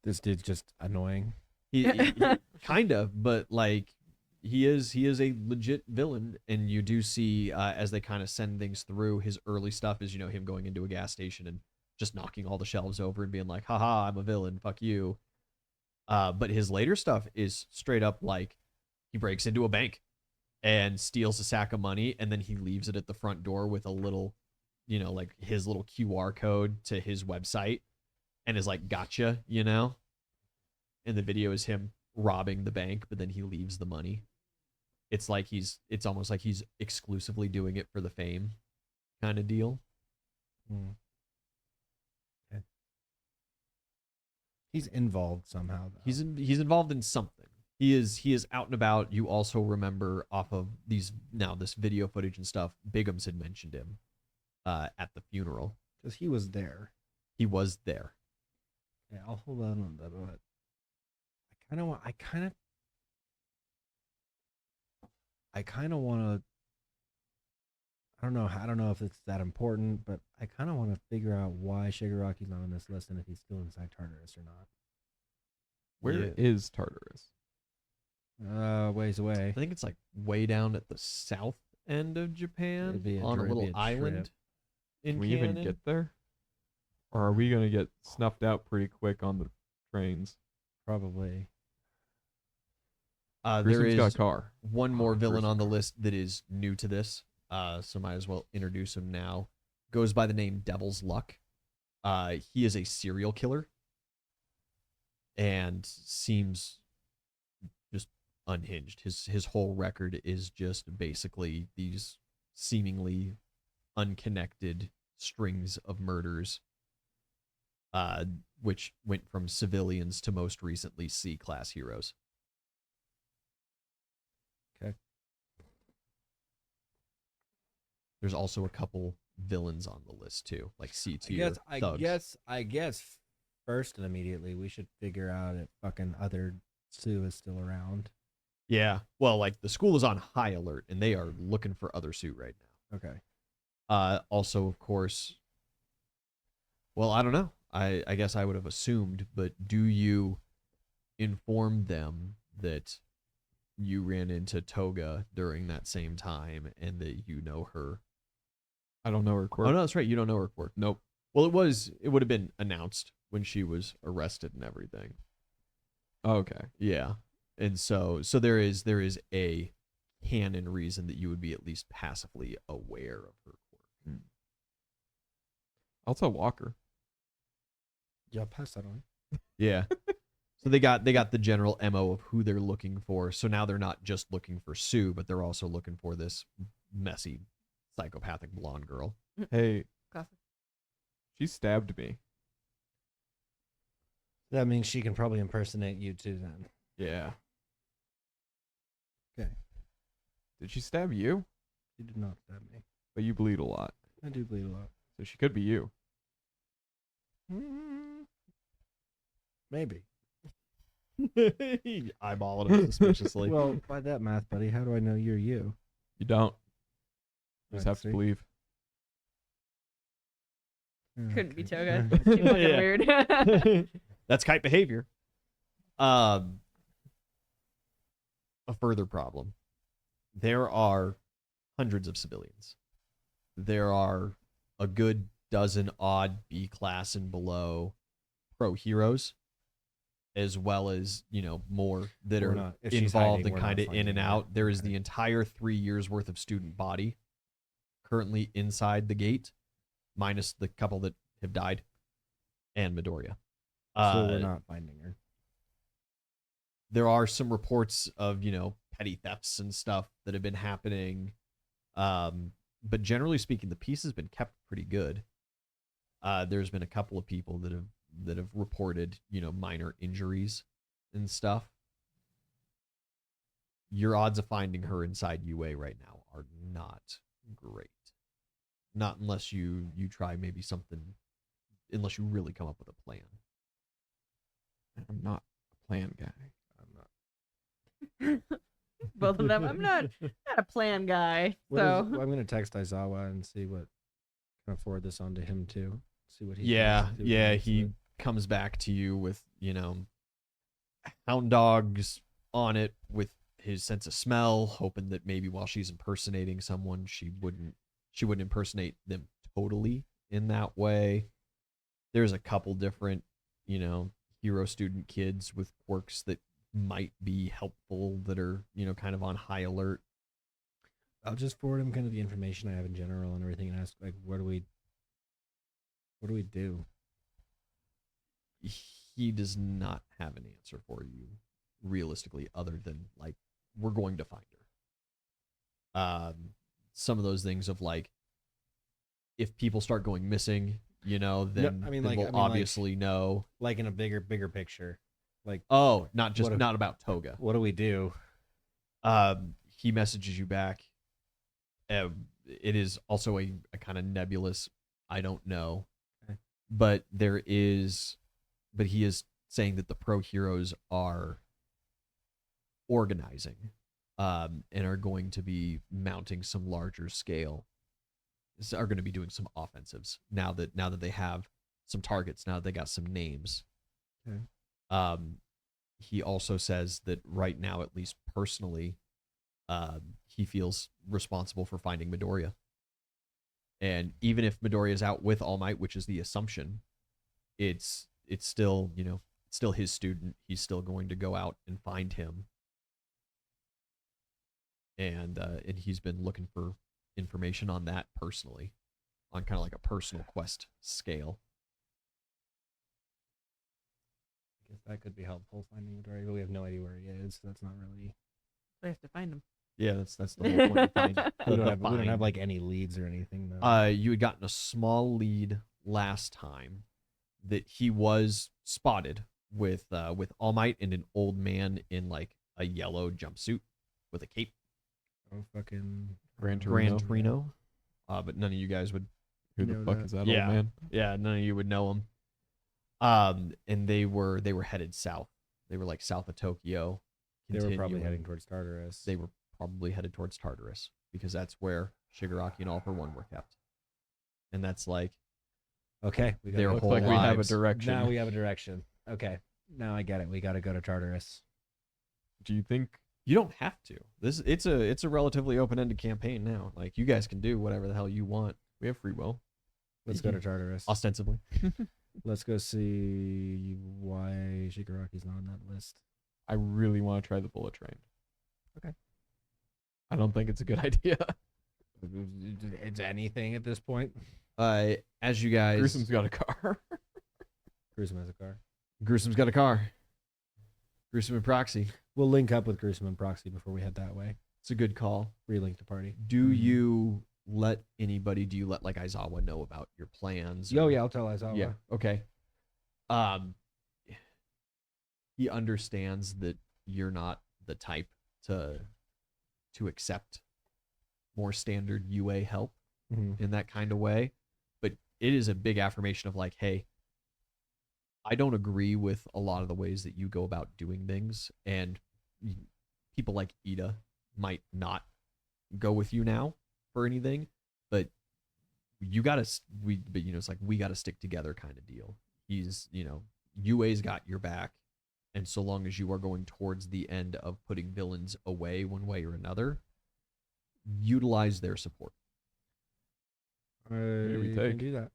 This dude's just annoying. He kind of, but like he is a legit villain, and you do see as they kind of send things through. His early stuff is him going into a gas station and just knocking all the shelves over and being like, "Haha, I'm a villain, fuck you." But his later stuff is straight up like he breaks into a bank and steals a sack of money, and then he leaves it at the front door with a little, like his little QR code to his website, and is like, "Gotcha," And the video is him robbing the bank, but then he leaves the money. It's almost like he's exclusively doing it for the fame kind of deal. Okay. He's involved somehow, though. He's involved in something. He is out and about. You also remember off of this video footage and stuff, Bigums had mentioned him at the funeral. Because he was there. He was there. Yeah, I'll hold on that, but I kind of want to. I don't know if it's that important, but I kind of want to figure out why Shigaraki's not on this list and if he's still inside Tartarus or not. Where is Tartarus? Ways I away. think it's like way down at the south end of Japan It'd be on a it'd little be a island. trip. In Can we even Canada. get there? Or are we gonna get snuffed out pretty quick on the trains? Probably. There Gruesome's got is a car. one more villain Gruesome on the car. list that is new to this, so might as well introduce him now. Goes by the name Devil's Luck. He is a serial killer and seems just unhinged. His whole record is just basically these seemingly unconnected strings of murders, which went from civilians to most recently C-class heroes. Okay. There's also a couple villains on the list too, like C tier thugs. I guess first and immediately we should figure out if fucking other Sue is still around. Yeah. Well, like the school is on high alert and they are looking for other suit right now. Okay. Also, of course, well, I don't know. I guess I would have assumed, but do you inform them that you ran into Toga during that same time and that you know her? I don't know her quirk. Oh no, that's right. You don't know her quirk. Nope. Well, it would have been announced when she was arrested and everything. Oh, okay. Yeah. And so there is a canon reason that you would be at least passively aware of her quirk. I'll tell Walker. Yeah, pass that on. Yeah. So they got the general MO of who they're looking for. So now they're not just looking for Sue, but they're also looking for this messy, psychopathic blonde girl. Hey, Classic. she stabbed me. That means she can probably impersonate you too then. Yeah. Okay. Did she stab you? She did not stab me. But you bleed a lot. I do bleed a lot. So she could be you. Maybe. He eyeballed him suspiciously. Well, by that math, buddy, how do I know you're you? You don't. You just Right, have to see? believe. Couldn't be Okay. Toga. That's too fucking Yeah. weird. That's kite behavior. A further problem. There are hundreds of civilians. There are a good dozen odd B class and below pro heroes, as well as, more that We're are not- if she's involved hiding, and we're not kind of in finding and her. out. There is Okay. the entire 3 years worth of student body currently inside the gate, minus the couple that have died, and Midoriya. So we're not finding her. There are some reports of, petty thefts and stuff that have been happening. But generally speaking, the peace has been kept pretty good. There's been a couple of people that have that have reported, minor injuries and stuff. Your odds of finding her inside UA right now are not great. Not unless you try maybe something, unless you really come up with a plan. I'm not a plan guy. I'm not. Both of them. I'm not a plan guy. So Well, I'm gonna text Aizawa and see what. Kind of forward this on to him too. See what he. Yeah, thinks, see what yeah. thinks of He it. comes back to you with, hound dogs on it with his sense of smell, hoping that maybe while she's impersonating someone, she wouldn't impersonate them totally in that way. There's a couple different, hero student kids with quirks that might be helpful that are, kind of on high alert. I'll just forward him kind of the information I have in general and everything, and ask like, what do we do? He does not have an answer for you, realistically, other than like, we're going to find her. Some of those things of like, if people start going missing, then, we'll obviously know. Like in a bigger picture, like Oh, not just What if- not about Toga. what do we do? He messages you back. It is also a kind of nebulous, I don't know. Okay. But he is saying that the pro heroes are organizing, and are going to be mounting some larger scale. Are going to be doing some offensives now that they have some targets, now that they got some names. Okay. He also says that right now, at least personally, he feels responsible for finding Midoriya. And even if Midoriya is out with All Might, which is the assumption, it's still, still his student. He's still going to go out and find him. And he's been looking for information on that personally, on kind of like a personal quest scale. I guess that could be helpful finding Midori, but we have no idea where he is. So that's not really. we have to find him. Yeah, that's the whole point. To find, We don't the have we don't have find. like any leads or anything though. You had gotten a small lead last time that he was spotted with All Might and an old man in like a yellow jumpsuit with a cape. Oh fucking. Gran Gran Torino. Torino. But none of you guys would. Who the know fuck that. is that Yeah. old man? Yeah, none of you would know him. And they were headed south. They were like south of Tokyo. They were probably continuing. heading towards Tartarus. They were probably headed towards Tartarus because that's where Shigaraki and All for One were kept. And that's like Okay. We Their Looks whole like we have a lives. direction. Now we have a direction. Okay. Now I get it. We got to go to Tartarus. Do you think? you don't have to. It's a relatively open-ended campaign now. Like you guys can do whatever the hell you want. We have free will, Let's go to Tartarus. ostensibly. Let's go see why Shigaraki's not on that list. I really want to try the bullet train. Okay. I don't think it's a good idea. It's anything at this point. As you guys, Gruesome's got a car. Gruesome has a car. Gruesome's got a car. Gruesome and Proxy. We'll link up with Gruesome and Proxy before we head that way. It's a good call. Relink the party. Do you let anybody? Do you let like Aizawa know about your plans? Oh or- yeah, I'll tell Aizawa. Yeah. Okay. He understands that you're not the type to accept more standard UA help Mhm. in that kind of way, but it is a big affirmation of like, hey, I don't agree with a lot of the ways that you go about doing things, and people like Ida might not go with you now for anything, but you gotta it's like we gotta stick together kind of deal. He's UA's got your back, and so long as you are going towards the end of putting villains away one way or another, utilize their support. We we can take. do that.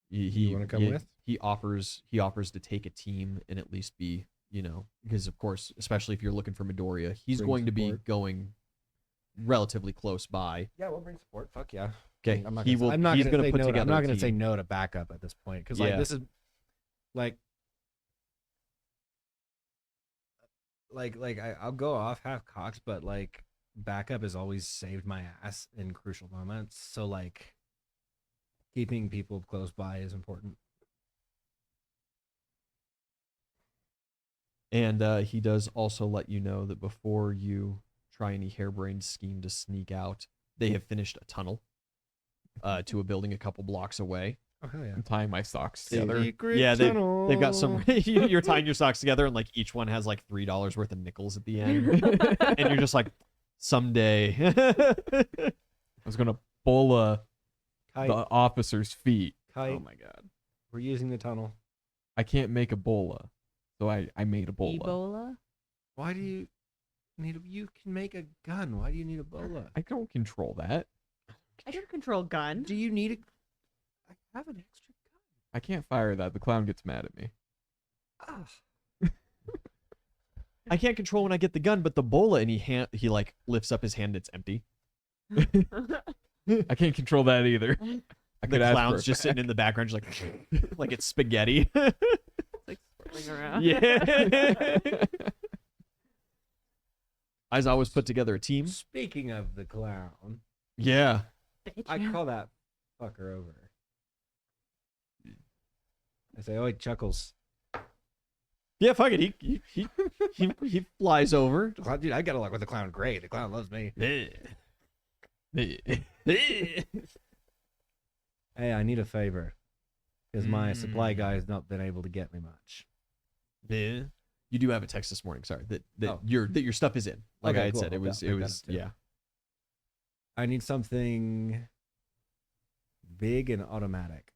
He wanna come with? He offers to take a team and at least be, because of course, especially if you're looking for Midoriya, he's Bring going to be support. going relatively close by. Yeah, we'll bring support. Fuck yeah. Okay, I'm not he gonna, will. I'm not he's gonna going to say put no. together. I'm not a gonna say team. no to backup at this point because Yeah. like this is like I'll go off half cocked, but like backup has always saved my ass in crucial moments. So like keeping people close by is important. And he does also let you know that before you try any harebrained scheme to sneak out, they have finished a tunnel to a building a couple blocks away. Oh hell yeah! I'm tying my socks together. Secret Yeah, tunnel. they've got some. You're tying your socks together, and like each one has like $3 worth of nickels at the end, and you're just like, someday. I was gonna bull Kite, the officer's feet. kite. Oh my god. We're using the tunnel. I can't make a bola, so I made a bola. Ebola? Why do you need? You can make a gun. Why do you need a bola? I don't control that. I don't control gun. Do you need a? I have an extra gun. I can't fire that. The clown gets mad at me. Ah. I can't control when I get the gun, but the bola, and he like lifts up his hand, it's empty. I can't control that either. I The could ask for clown's it just sitting back. in the background, just like like it's spaghetti. Like swirling around. Yeah. Aizawa was put together a team. Speaking of the clown, Yeah. I call that fucker over. I say, "Oh, he chuckles." Yeah, fuck it. He flies over. Dude, I get along with the clown great. The clown loves me. Hey, I need a favor because my supply guy has not been able to get me much. Yeah. You do have a text this morning. Sorry, that Oh. your stuff is in. Like Okay, I had cool. said, it I'll was pick that up, too. yeah. I need something big and automatic.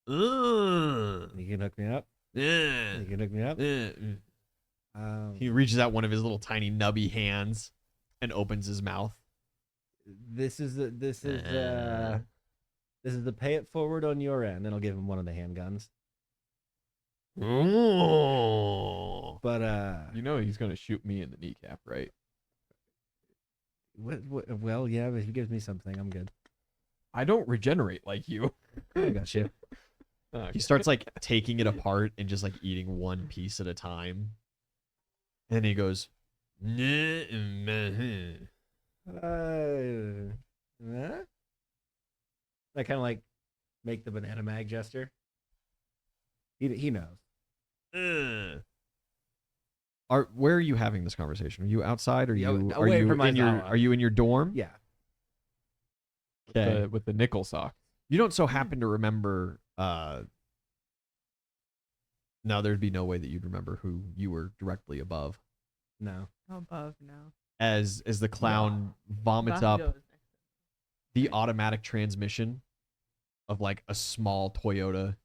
You can hook me up. You can hook me up. He reaches out one of his little tiny nubby hands and opens his mouth. This is the pay it forward on your end, and I'll give him one of the handguns. But You know he's gonna shoot me in the kneecap, right? well, yeah. But if he gives me something, I'm good. I don't regenerate like you. I got you. Okay. He starts like taking it apart and just like eating one piece at a time. And he goes, Huh? I kind of like make the banana mag gesture. He knows. Where are you having this conversation? Are you outside? Or Yeah, you are away you from in your Aizawa. are you in your dorm? Yeah. Okay. With the nickel sock. You don't so happen to remember no, there'd be no way that you'd remember who you were directly above. No. Above now. As the clown vomits up the automatic transmission of like a small Toyota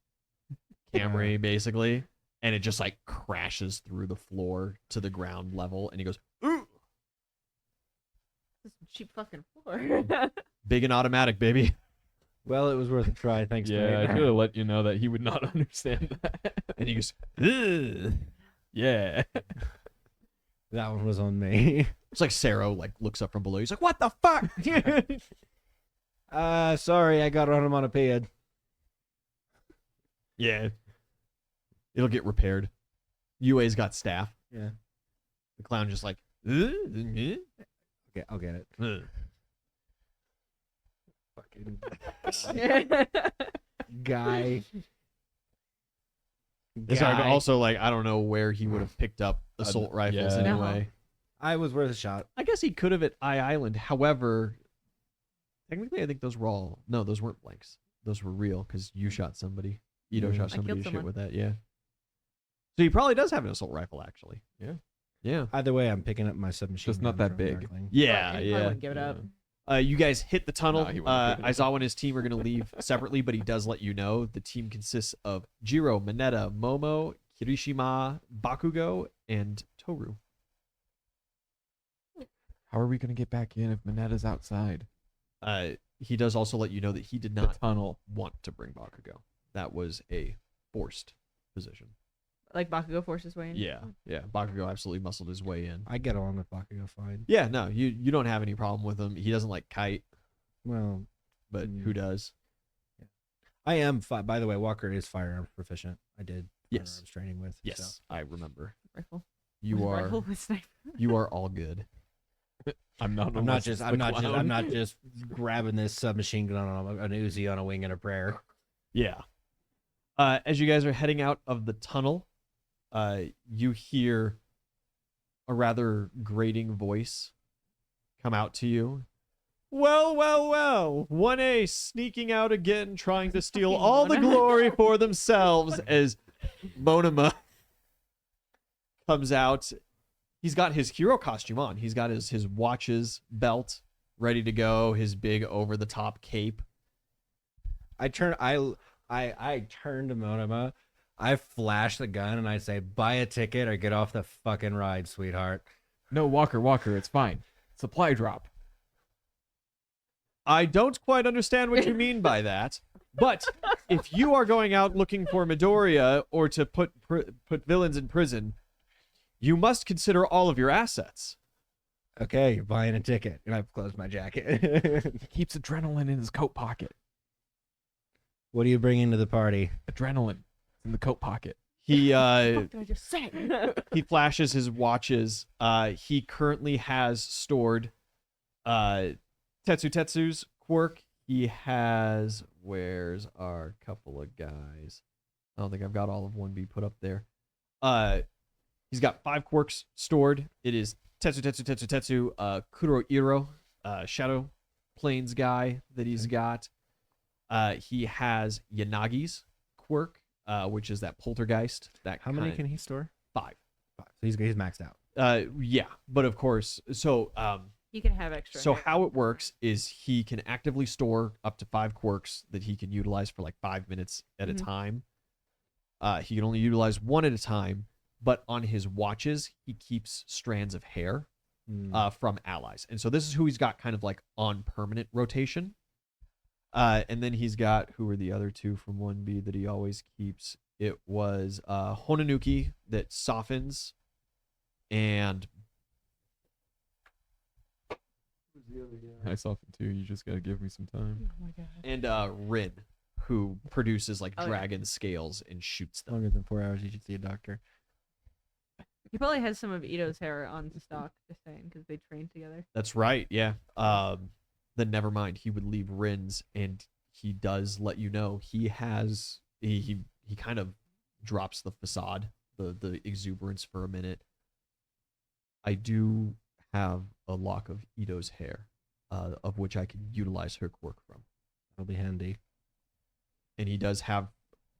Camry, basically, and it just like crashes through the floor to the ground level, and he goes, "Ooh, This is cheap fucking floor. big and automatic, baby." Well, it was worth a try. Thanks. Yeah, I mate. should have let you know that he would not understand that. And he goes, "Ugh." Yeah. That one was on me. It's like Sarah like looks up from below. He's like, "What the fuck?" Sorry, I got onomatopoeia. Yeah, it'll get repaired. UA's got staff. Yeah. The clown just like, Okay, I'll get it. "Ugh." Fucking guy. It's hard, but also like I don't know where he would have picked up assault rifles yeah. anyway. I was worth a shot. I guess he could have at I Island. However, technically, I think those were all those weren't blanks. Those were real because you shot somebody. Ito shot I somebody killed to shit someone. with that. Yeah. So he probably does have an assault rifle, actually. Yeah. Yeah. Either way, I'm picking up my submachine. Just not gun that from big. Darkling. Yeah. Probably Yeah. wouldn't give it up. You guys hit the tunnel. No, he wouldn't give it up. Aizawa and his team are going to leave separately, but he does let you know the team consists of Jiro, Mineta, Momo, Kirishima, Bakugo, and Toru. How are we gonna get back in if Mineta's outside? He does also let you know that he did The not tunnel. want to bring Bakugo. That was a forced position. Like Bakugo forced his way in. Yeah. Bakugo absolutely muscled his way in. I get along with Bakugo fine. Yeah, no, you don't have any problem with him. He doesn't like kite, Well, but who does? I am. By the way, Walker is firearms proficient. I did Yes. firearms training with. Yes, so. I remember. Rifle. You are Rifle with sniper. you are all good. I'm not. I'm not unless just. it's I'm the not just. I'm clown. not just grabbing this submachine gun on an Uzi on a wing and a prayer. Yeah. As you guys are heading out of the tunnel, you hear a rather grating voice come out to you. Well, well, well. 1A sneaking out again, trying to steal Fucking all the Mona. glory for themselves as Monoma comes out. He's got his hero costume on. He's got his watches, belt ready to go, his big over-the-top cape. I turn to Monoma. I flash the gun and I say, "Buy a ticket or get off the fucking ride, sweetheart." No, Walker, it's fine. Supply drop. I don't quite understand what you mean by that, but if you are going out looking for Midoriya or to put villains in prison, you must consider all of your assets. Okay, you're buying a ticket, and I've closed my jacket. He keeps adrenaline in his coat pocket. What are you bringing to the party? Adrenaline in the coat pocket. He What did I just say? he flashes his watches. He currently has stored Tetsu's quirk. He has, where's our couple of guys? I don't think I've got all of 1B put up there. He's got 5 quirks stored. It is Tetsu, Kuroiro, Shadow Plains guy that he's got. He has Yanagi's quirk, which is that poltergeist. How many can he store? 5. So he's maxed out. Yeah, but of course, so You can have extra. so hair. how it works is he can actively store up to 5 quirks that he can utilize for like 5 minutes at a Mhm. time. He can only utilize 1 at a time, but on his watches he keeps strands of hair from allies, and so this is who he's got kind of like on permanent rotation. And then he's got, who are the other 2 from 1B that he always keeps? It was Hononuki that softens, and I soften too. You just gotta give me some time. Oh my god. Rin, who produces like Oh, yeah. dragon scales and shoots them. Longer than 4 hours, you should see a doctor. He probably has some of Ito's hair on stock, just saying, because they trained together. That's right, yeah. Then never mind. He would leave Rin's, and he does let you know he has he kind of drops the facade, the exuberance for a minute. I do have a lock of Ito's hair, of which I can utilize her quirk from. That'll be handy. And he does have,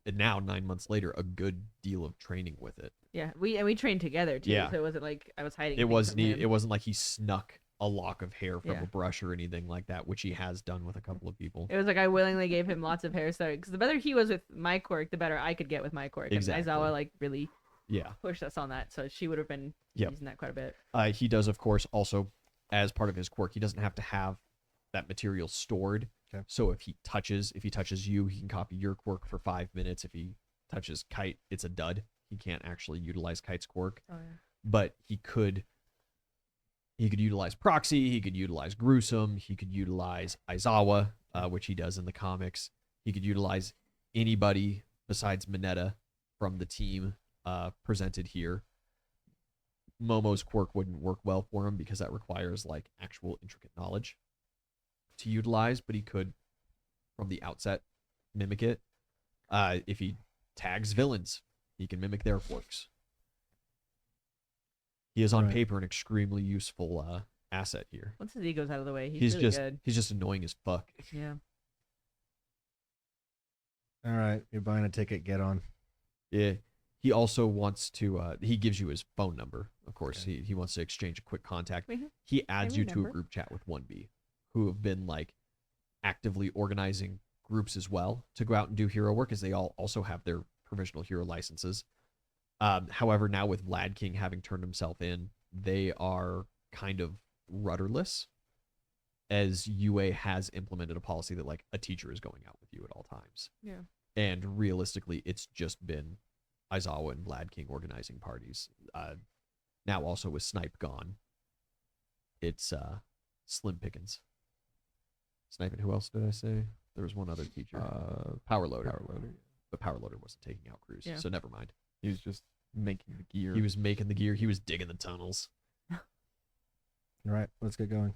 and now 9 months later, a good deal of training with it. Yeah, we trained together too. Yeah. So it wasn't like I was hiding. It things wasn't from him. it wasn't like he snuck a lock of hair from Yeah. a brush or anything like that, which he has done with a couple of people. It was like I willingly gave him lots of hair, so because the better he was with my quirk, the better I could get with my quirk. Exactly. And Aizawa like really Yeah. pushed us on that, so she would have been Yep. using that quite a bit. He does, of course, also as part of his quirk, he doesn't have to have that material stored. Okay. So if he touches you, he can copy your quirk for 5 minutes. If he touches Kite, it's a dud. He can't actually utilize Kite's quirk, Oh yeah. but he could utilize Proxy. He could utilize Gruesome. He could utilize Aizawa, which he does in the comics. He could utilize anybody besides Mineta from the team presented here. Momo's quirk wouldn't work well for him because that requires like actual intricate knowledge to utilize, but he could from the outset mimic it. If he tags villains, he can mimic their quirks. He is on Right. paper an extremely useful asset here. Once his ego's out of the way, he's really just good. he's just annoying as fuck. Yeah. All right, you're buying a ticket. Get on. Yeah. He also wants to he gives you his phone number, of course. Okay. He wants to exchange a quick contact. Mhm. He adds my you to a number. group chat with 1B, who have been like actively organizing groups as well to go out and do hero work, as they all also have their provisional hero licenses. However, now with Vlad King having turned himself in, they are kind of rudderless, as UA has implemented a policy that like a teacher is going out with you at all times. Yeah. And realistically, it's just been Aizawa and Vlad King organizing parties. Now also with Snipe gone, it's slim pickings. Snipe and who else did I say? There was one other teacher. Power Loader. Power loader. But Power Loader wasn't taking out crews, Yeah. so never mind. He was just making the gear. He was making the gear. He was digging the tunnels. All right, let's get going.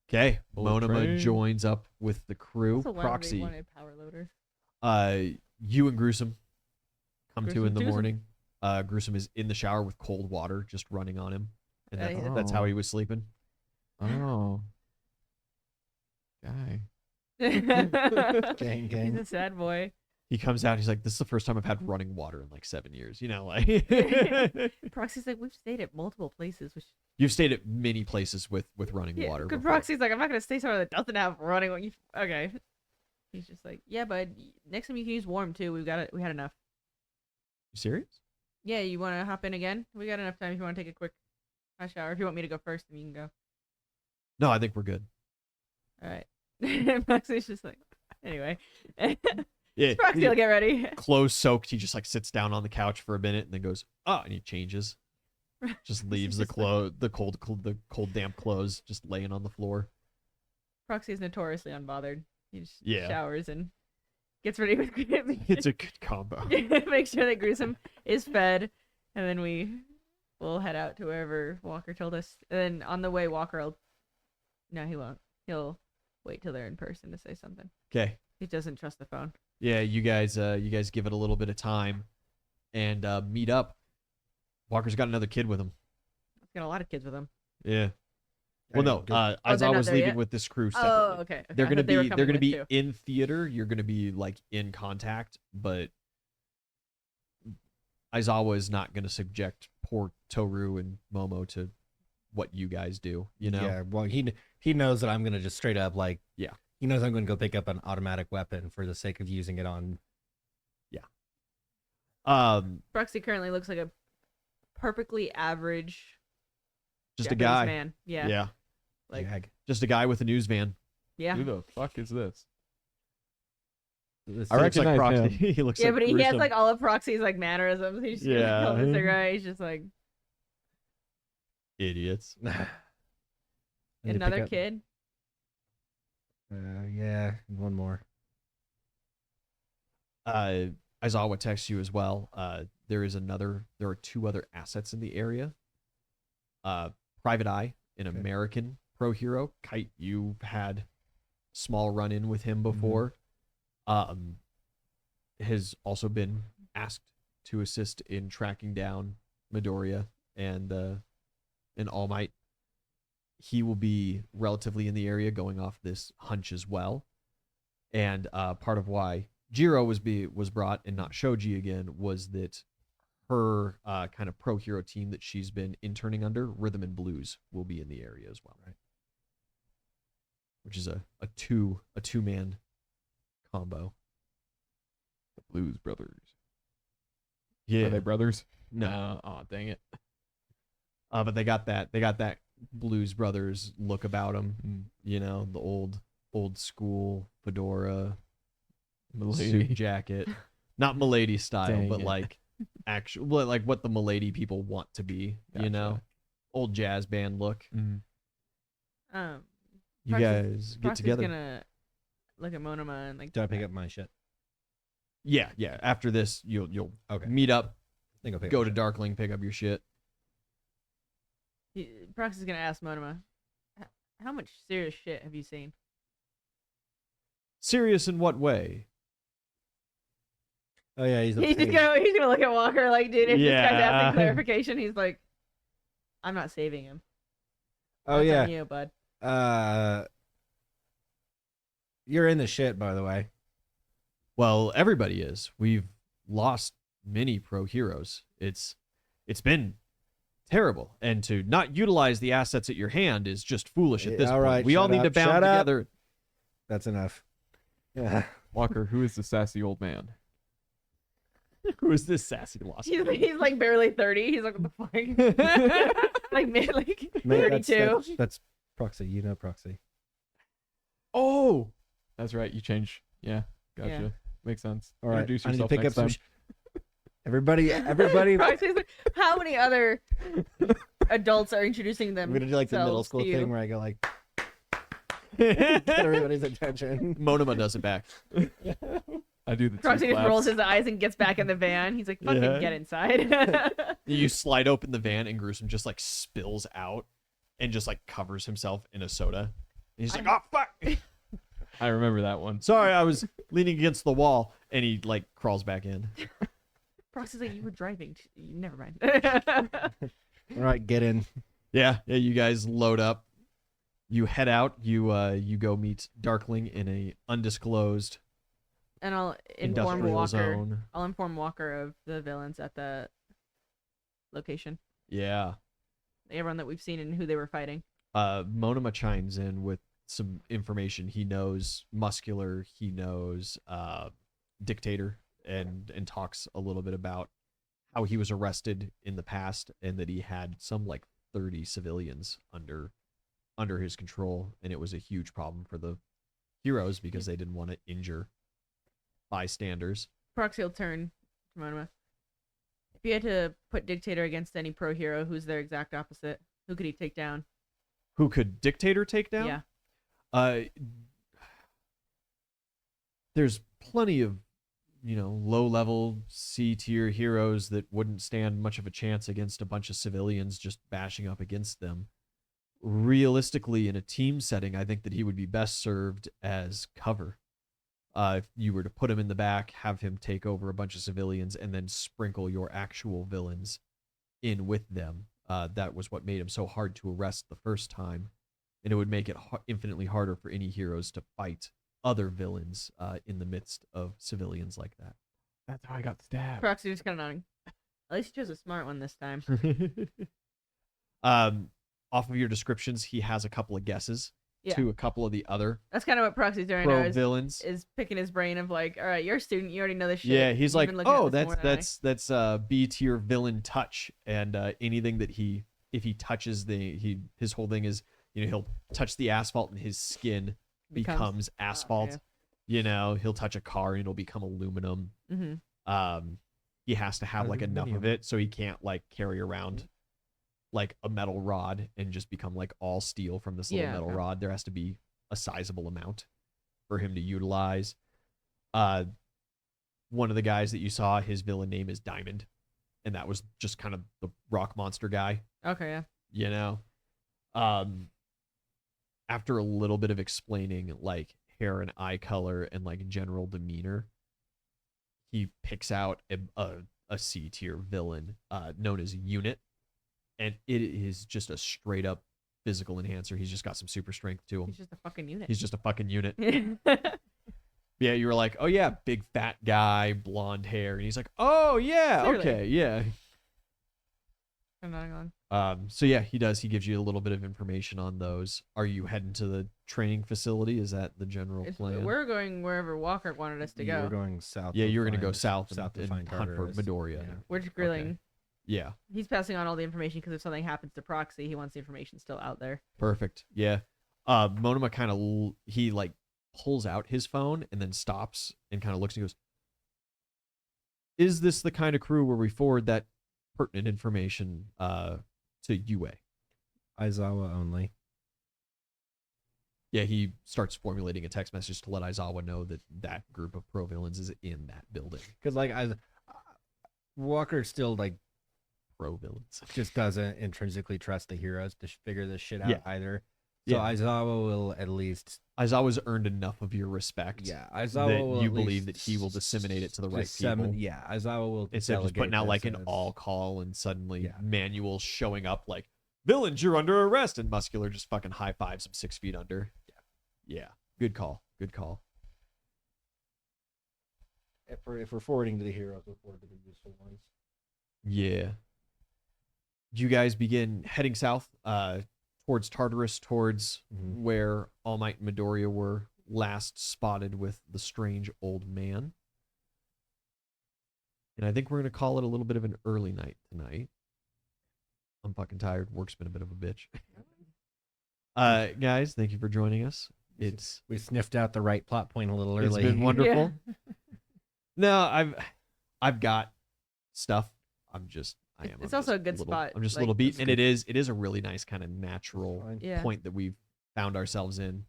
Okay, Bullet Monoma train. joins up with the crew. Also, why would they Proxy. wanted power loaders? You and Gruesome come to in Gruesome the twosome. morning. Gruesome is in the shower with cold water just running on him, and Yeah. that's how he was sleeping. Oh. Guy. Gang, He's gang. a sad boy. He comes out. He's like, "This is the first time I've had running water in like 7 years." You know, like Proxy's like, we've stayed at multiple places. Which you've stayed at many places with running water. Good before. Proxy's like, I'm not gonna stay somewhere that doesn't have running. Okay. He's just like, yeah, but next time you can use warm too. We had enough. You serious? Yeah, you want to hop in again? We got enough time if you want to take a quick hot shower. If you want me to go first, then you can go. No, I think we're good. All right. Proxy's just like, anyway. Yeah, Proxy will get ready. clothes soaked. He just like sits down on the couch for a minute and then goes, "Oh," and he changes. Just leaves the cold damp clothes just laying on the floor. Proxy is notoriously unbothered. He just Yeah. showers and gets ready with It's a good combo. make sure that Gruesome is fed, and then we'll head out to wherever Walker told us. And then on the way, Walker will. No, he won't. He'll wait till they're in person to say something. Okay. He doesn't trust the phone. Yeah, you guys give it a little bit of time and meet up. Walker's got another kid with him. He's got a lot of kids with him. Yeah. Well, no. As they're I not was there leaving yet? with this crew Oh, separately. okay. They're I gonna thought they were be coming with be too. in theater. You're gonna be like in contact, but Aizawa is not gonna subject poor Toru and Momo to what you guys do. You know. Yeah, well, he knows that I'm gonna just straight up like, Yeah. he knows I'm gonna go pick up an automatic weapon for the sake of using it on. Proxy currently looks like a perfectly average Just Japanese a guy. man. Yeah. Yeah. Like, Jag. Just a guy with a news van. yeah. Who the fuck is this? This I I is- looks like recognize Proxy. he looks Yeah, like but he has Gruesome. like all of Proxy's like mannerisms. He's just Yeah. holds a cigarette. He's just like idiots. I need to pick another up- kid. Yeah, one more. Aizawa texts you as well. There are 2 other assets in the area. Private Eye, an Okay. American pro hero. Kite, you've had small run in with him before. Has also been asked to assist in tracking down Midoriya and All Might. He will be relatively in the area going off this hunch as well. And part of why Jiro was brought and not Shoji again was that her kind of pro hero team that she's been interning under, Rhythm and Blues, will be in the area as well. Right. Which is a two-man combo. The Blues Brothers. Yeah. Are they brothers? No. Oh, dang it. But they got that Blues Brothers look about them. Mm. You know, the old school fedora, Milady. suit jacket, not Milady style, Dang but it. like actual, like what the Milady people want to be. You know, Gotcha. old jazz band look. Mm. You Proxy's- guys get Proxy's together. gonna look at Monoma and like. Did I pick up my shit? Yeah. After this, you'll Okay. meet up, I think I'll pick go up to my shit. Darkling, pick up your shit. Proxy's gonna ask Monoma, how much serious shit have you seen? Serious in what way? Oh yeah, he's a He's pain. gonna look at Walker like, dude, if this guy's Yeah. asking clarification, he's like, I'm not saving him. Oh That's yeah. on you, bud. You're in the shit, by the way. Well, everybody is. We've lost many pro heroes. It's been terrible, and to not utilize the assets at your hand is just foolish at this All point. right, We all shut need to up, bound shut up. together. That's enough. Yeah. Walker, who is the sassy old man? Who is this sassy lost? He's like barely 30. He's like, what the fuck? like mid, like Man, 32. That's Proxy. You know Proxy. Oh, that's right. You change. Yeah, gotcha. Yeah. Makes sense. All right. Introduce I need to yourself pick up next some. time. Everybody. Proxy's like, how many other adults are introducing them? I'm gonna do like the middle school thing where I go like get everybody's attention. Monoma does it back. I do the two Proxy just claps. rolls his eyes and gets back in the van. He's like, fucking Yeah. get inside. You slide open the van, and Gruesome just like spills out and just like covers himself in a soda. And he's like, "Oh fuck! I remember that one. Sorry, I was leaning against the wall." And he like crawls back in. Proxy's like, you were driving. Never mind. All right, get in. Yeah, you guys load up. You head out. You go meet Darkling in a undisclosed And I'll inform industrial Walker. zone. I'll inform Walker of the villains at the location. Yeah. Everyone that we've seen and who they were fighting. Monoma chimes in with some information. He knows Muscular. He knows Dictator, and talks a little bit about how he was arrested in the past and that he had some like 30 civilians under his control, and it was a huge problem for the heroes because they didn't want to injure bystanders. Proxy will turn to Monoma. If you had to put Dictator against any pro hero, who's their exact opposite? Who could he take down? Who could Dictator take down? Yeah. There's plenty of, low-level C-tier heroes that wouldn't stand much of a chance against a bunch of civilians just bashing up against them. Realistically, in a team setting, I think that he would be best served as cover. If you were to put him in the back, have him take over a bunch of civilians, and then sprinkle your actual villains in with them. That was what made him so hard to arrest the first time, and it would make it infinitely harder for any heroes to fight other villains in the midst of civilians like that. That's how I got stabbed. Proxy just kind of nodding. At least he chose a smart one this time. Off of your descriptions, he has a couple of guesses Yeah. to a couple of the other That's kind of what Proxy's doing pro now. villains. Is picking his brain of like, all right, you're a student, you already know this shit. Yeah, he's You've like, been looking at oh, this more than I." that's B tier villain touch, and anything that if he touches his whole thing is, he'll touch the asphalt and his skin becomes asphalt. He'll touch a car and it'll become aluminum. Mm-hmm. He has to have like enough of it so he can't like carry around like a metal rod and just become like all steel from this little metal rod. There has to be a sizable amount for him to utilize. One of the guys that you saw, his villain name is Diamond, and that was just kind of the rock monster guy. Okay, yeah. After a little bit of explaining like hair and eye color and like general demeanor, he picks out a C tier villain known as Unit, and it is just a straight up physical enhancer. He's just got some super strength to him. He's just a fucking unit. He's just a fucking unit. Yeah, you were like, oh yeah, big fat guy, blonde hair, and he's like, oh yeah, Clearly. okay, yeah. I'm not on. So yeah, he does. He gives you a little bit of information on those. Are you heading to the training facility? Is that the general plan? We're going wherever Walker wanted us to We're go. going south. Yeah, to you were gonna go find- south to and find hunt for Tartarus. Midoriya. Yeah. We're just grilling. Okay. Yeah, He's passing on all the information because if something happens to Proxy, he wants the information still out there. perfect. Yeah, Monoma kind of he like pulls out his phone and then stops and kind of looks and goes, "Is this the kind of crew where we forward that pertinent information to UA?" Aizawa only. Yeah, he starts formulating a text message to let Aizawa know that that group of pro villains is in that building. Because like Walker still like Pro villains. just doesn't intrinsically trust the heroes to figure this shit out Yeah. either. So Yeah. Aizawa will at least Aizawa's earned enough of your respect. Aizawa that will you at believe least that he will disseminate it to the right dissemin- people. Yeah, Aizawa will Instead of just putting delegate out like this an as- all call and suddenly Yeah. manual showing up like, villains, you're under arrest, and Muscular just fucking high fives him 6 feet under. Yeah. Good call. Good call. If we're forwarding to the heroes, we'll forward to the useful ones. Yeah. You guys begin heading south towards Tartarus, towards Mhm. where All Might and Midoriya were last spotted with the strange old man. And I think we're going to call it a little bit of an early night tonight. I'm fucking tired. Work's been a bit of a bitch. Guys, thank you for joining us. It's We sniffed out the right plot point a little early. been wonderful. Yeah. No, I've got stuff. I am. It's I'm also just a good little- spot, I'm just a like- little beat, That's and good. it is a really nice kind of natural Fine. Yeah. point that we've found ourselves in.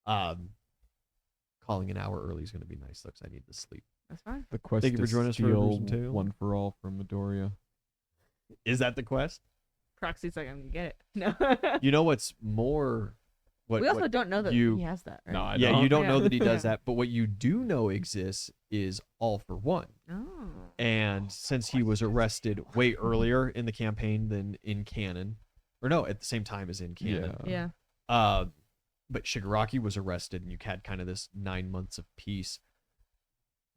Calling an hour early is going to be nice though, because I need to sleep. That's fine. The quest Thank you for to joining us for steal Gruesome Tale. one for all from Midoriya. Is that the quest? Proxy's like, I'm gonna get it. No. You know what's more what we also what don't know that you- he has that, right? No, I yeah, don't. you don't Yeah. know that he does Yeah. that, but what you do know exists is All for One. Oh. And since he was arrested way earlier in the campaign than in canon, or no, at the same time as in canon, Yeah. Yeah. but Shigaraki was arrested, and you had kind of this 9 months of peace.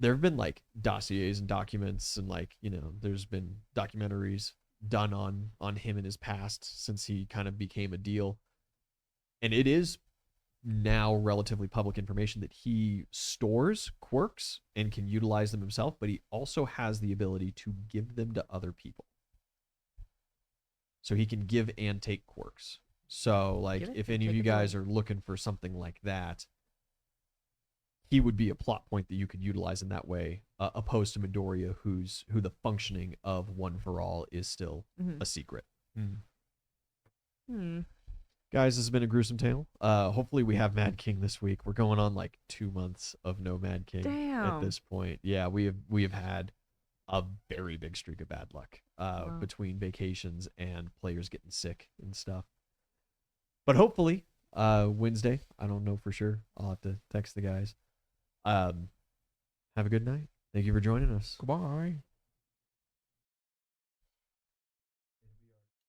There have been like dossiers and documents, and like there's been documentaries done on him in his past since he kind of became a deal, and it is now relatively public information that he stores quirks and can utilize them himself, but he also has the ability to give them to other people. So he can give and take quirks. So like Give it if and any of take you it guys away. are looking for something like that, he would be a plot point that you could utilize in that way, opposed to Midoriya, who the functioning of One for All is still Mhm. a secret. Hmm. Guys, this has been a gruesome tale. Hopefully we have Mad King this week. We're going on like 2 months of no Mad King at Damn. this point. Yeah, we have had a very big streak of bad luck Wow. between vacations and players getting sick and stuff. But hopefully Wednesday, I don't know for sure. I'll have to text the guys. Have a good night. Thank you for joining us. Goodbye.